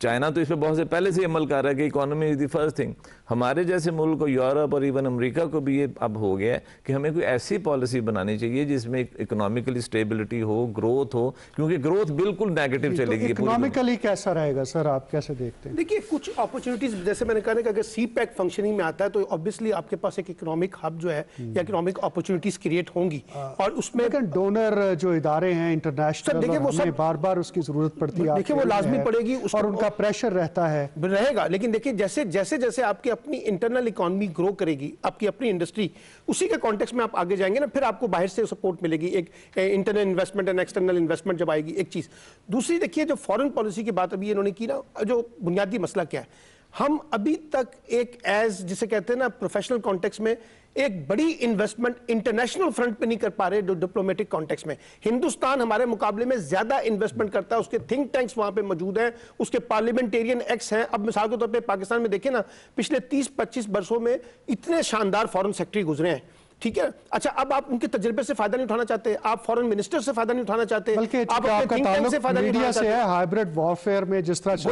चाइना तो इस पर बहुत से पहले से अमल कर रहा है कि economy is the first thing. हमारे जैसे मुल्क को, यूरोप और इवन अमेरिका को भी ये अब हो गया है कि हमें कोई ऐसी पॉलिसी बनानी चाहिए जिसमें इकोनॉमिकली स्टेबिलिटी हो, ग्रोथ हो, क्योंकि ग्रोथ बिल्कुल नेगेटिव चलेगी। इकोनॉमिकली कैसा रहेगा सर, आप कैसे देखते हैं? देखिए कुछ अपॉर्चुनिटीज, जैसे मैंने कहा कि अगर CPEC फंक्शनिंग में आता है तो ऑब्वियसली आपके पास एक इकोनॉमिक हब जो है या इकोनॉमिक अपॉर्चुनिटीज क्रिएट होंगी। और उसमें डोनर जो इदारे हैं इंटरनेशनल, देखिए वो सब बार बार उसकी जरूरत पड़ती है, देखिए वो लाजमी पड़ेगी, और उनका بڑا پریشر رہتا ہے رہے گا. لیکن دیکھیں جیسے جیسے آپ کی اپنی انٹرنل اکانومی گرو کرے گی, آپ کی اپنی انڈسٹری, اسی کے کانٹیکس میں آپ آگے جائیں گے نا, پھر آپ کو باہر سے سپورٹ ملے گی, ایک internal investment and external investment جب آئے گی, ایک چیز. دوسری دیکھیے جو فارن پالیسی کی بات ابھی انہوں نے کی نا, جو بنیادی مسئلہ کیا ہے, ہم ابھی تک ایک ایز جسے کہتے ہیں نا پروفیشنل کانٹیکس میں ایک بڑی انویسٹمنٹ انٹرنیشنل فرنٹ پہ نہیں کر پا رہے جو ڈپلومیٹک کانٹیکس میں. ہندوستان ہمارے مقابلے میں زیادہ انویسٹمنٹ کرتا ہے, اس کے تھنک ٹینکس وہاں پہ موجود ہیں, اس کے پارلیمنٹیرین ایکس ہیں. اب مثال کے طور پہ پاکستان میں دیکھیں نا, پچھلے 30-25 برسوں میں اتنے شاندار فارن سیکٹری گزرے ہیں, ٹھیک ہے. اچھا اب آپ ان کے تجربے سے فائدہ نہیں اٹھانا چاہتے, آپ فارن منسٹر سے فائدہ نہیں اٹھانا چاہتے, بلکہ آپ کا تعلق میڈیا سے ہے, ہائبرڈ وارفیئر میں جس طرح ڈس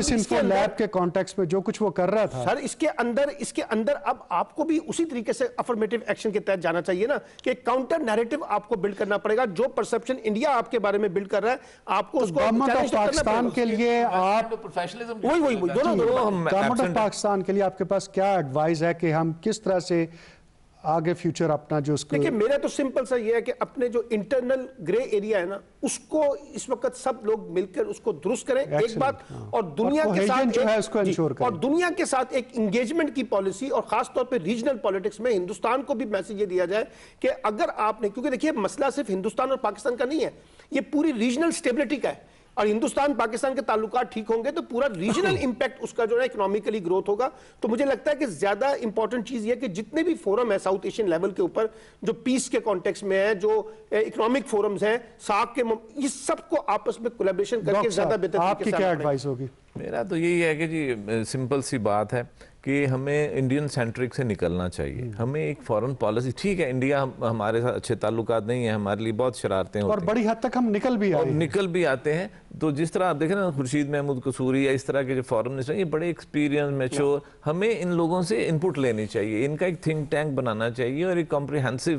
انفو لیب کے کانٹیکس میں جو کچھ وہ کر رہا تھا. سر اس کے اندر اب آپ کو بھی اسی طریقے سے افرمیٹو ایکشن کے تحت جانا چاہیے نا, کہ کاؤنٹر نیریٹو آپ کو بلڈ کرنا پڑے گا. جو پرسپشن انڈیا آپ کے بارے میں بلڈ کر رہا ہے, آپ کو اس کو گورنمنٹ آف پاکستان کے لیے آپ گورنمنٹ آف پاکستان کے لیے آپ کے پاس کیا ایڈوائز ہے کہ ہم کس طرح سے آگے فیوچر اپنا جو اس کو. دیکھیں میرا تو سمپل سا یہ ہے کہ اپنے جو انٹرنل گرے ایریا ہے نا, اس کو اس وقت سب لوگ مل کر اس کو درست کریں, ایک بات. اور دنیا کے ساتھ اور دنیا کے ساتھ ایک انگیجمنٹ کی پالیسی, اور خاص طور پہ ریجنل پالیٹکس میں ہندوستان کو بھی میسج یہ دیا جائے کہ اگر آپ نے, کیونکہ دیکھیے مسئلہ صرف ہندوستان اور پاکستان کا نہیں ہے, یہ پوری ریجنل سٹیبلٹی کا ہے, اور ہندوستان پاکستان کے تعلقات ٹھیک ہوں گے تو پورا ریجنل امپیکٹ اس کا جو ہے اکنامکلی گروتھ ہوگا. تو مجھے لگتا ہے کہ زیادہ امپورٹنٹ چیز یہ کہ جتنے بھی فورم ہیں ساؤتھ ایشین لیول کے اوپر, جو پیس کے کانٹیکس میں ہیں, جو اکنامک فورمز ہیں, ساک کے, یہ سب کو آپس میں کولیبریشن کر کے زیادہ بہتر. آپ کی کیا ایڈوائز ہوگی؟ میرا تو یہی ہے کہ جی سمپل سی بات ہے کہ ہمیں انڈین سینٹرک سے نکلنا چاہیے. ہمیں ایک فورن پالیسی, ٹھیک ہے انڈیا ہمارے ساتھ اچھے تعلقات نہیں ہیں, ہمارے لیے بہت شرارتیں ہوتی ہیں, اور بڑی حد تک ہم نکل بھی آتے ہیں. تو جس طرح آپ دیکھیں نا خورشید محمود قصوری یا اس طرح کے جو فارن منسٹر ہیں, یہ بڑے ایکسپیرینس میچور, ہمیں ان لوگوں سے انپٹ لینی چاہیے, ان کا ایک تھنک ٹینک بنانا چاہیے, اور ایک کمپریہنسو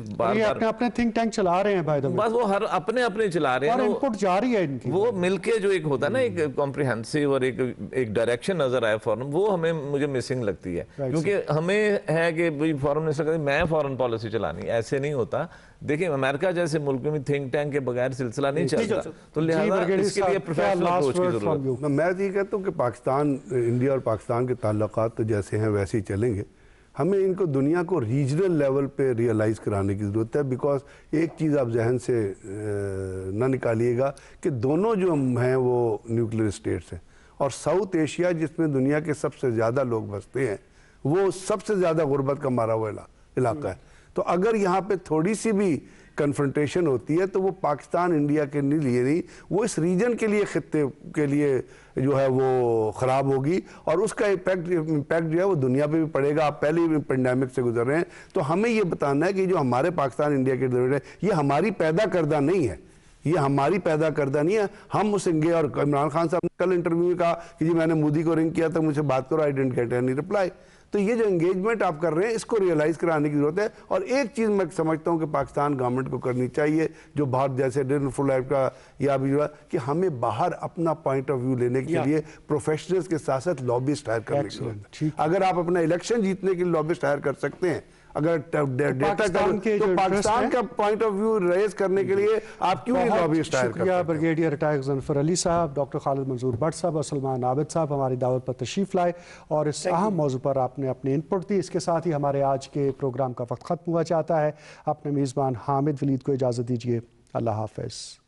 اپنے تھنک ٹینک چلا رہے ہیں بھائی, بس وہ ہر اپنے چلا رہے ہیں, اور انپٹ جاری ہے ان کی. وہ مل کے جو ایک ہوتا ہے نا ایک کمپریہنسو اور ایک ڈائریکشن نظر آئے فارن, وہ مجھے مسنگ لگتی ہے. کیونکہ ہمیں ہے کہ فارن منسٹر کہتے ہیں میں فارن پالیسی چلانی, ایسے نہیں ہوتا. دیکھیں امریکہ جیسے ملک میں تھنک ٹینک کے بغیر سلسلہ نہیں چلتا, تو لہذا اس کے لیے پروفیشنل اپروچ کی ضرورت ہے. میں یہ کہتا ہوں کہ پاکستان, انڈیا اور پاکستان کے تعلقات تو جیسے ہیں ویسے ہی چلیں گے. ہمیں ان کو دنیا کو ریجنل لیول پہ ریئلائز کرانے کی ضرورت ہے, بیکاز ایک چیز آپ ذہن سے نہ نکالیے گا کہ دونوں جو ہیں وہ نیوکلیر اسٹیٹس ہیں, اور ساؤتھ ایشیا جس میں دنیا کے سب سے زیادہ لوگ بستے ہیں, وہ سب سے زیادہ غربت کا مارا ہوا علاقہ ہے. تو اگر یہاں پہ تھوڑی سی بھی کنفرنٹیشن ہوتی ہے تو وہ پاکستان انڈیا کے لیے نہیں, وہ اس ریجن کے لیے, خطے کے لیے جو ہے وہ خراب ہوگی, اور اس کا امپیکٹ جو ہے وہ دنیا پہ بھی پڑے گا. آپ پہلے ہی پینڈیمک سے گزر رہے ہیں, تو ہمیں یہ بتانا ہے کہ جو ہمارے پاکستان انڈیا کے ضرورت ہے یہ ہماری پیدا کردہ نہیں ہے, یہ ہماری پیدا کردہ نہیں ہے. ہم اس گے, اور عمران خان صاحب نے کل انٹرویو میں کہا کہ جی میں نے مودی کو رنگ کیا تھا, مجھ سے بات کرو, I didn't get any reply. تو یہ جو انگیجمنٹ آپ کر رہے ہیں اس کو ریئلائز کرانے کی ضرورت ہے. اور ایک چیز میں سمجھتا ہوں کہ پاکستان گورنمنٹ کو کرنی چاہیے, جو باہر جیسے ڈن فل لائف کا یا بھی جو ہے, کہ ہمیں باہر اپنا پوائنٹ آف ویو لینے کے لیے پروفیشنلز کے ساتھ ساتھ لابسٹ ہائر کرنے کی ضرورت ہے. اگر آپ اپنا الیکشن جیتنے کے لیے لابسٹ ہائر کر سکتے ہیں, اگر ڈیٹا تو پاکستان کا پوائنٹ آف ویو ریز کرنے کے لیے آپ کیوں نہیں لابسٹ ہائر کرتے ہیں. شکریہ بریگیڈیئر ریٹائر ظفر علی صاحب, ڈاکٹر خالد منظور بٹ صاحب اور سلمان عابد صاحب ہماری دعوت پر تشریف لائے اور اس اہم موضوع پر آپ نے اپنی انپٹ دی. اس کے ساتھ ہی ہمارے آج کے پروگرام کا وقت ختم ہوا چاہتا ہے. اپنے میزبان حامد ولید کو اجازت دیجیے. اللہ حافظ.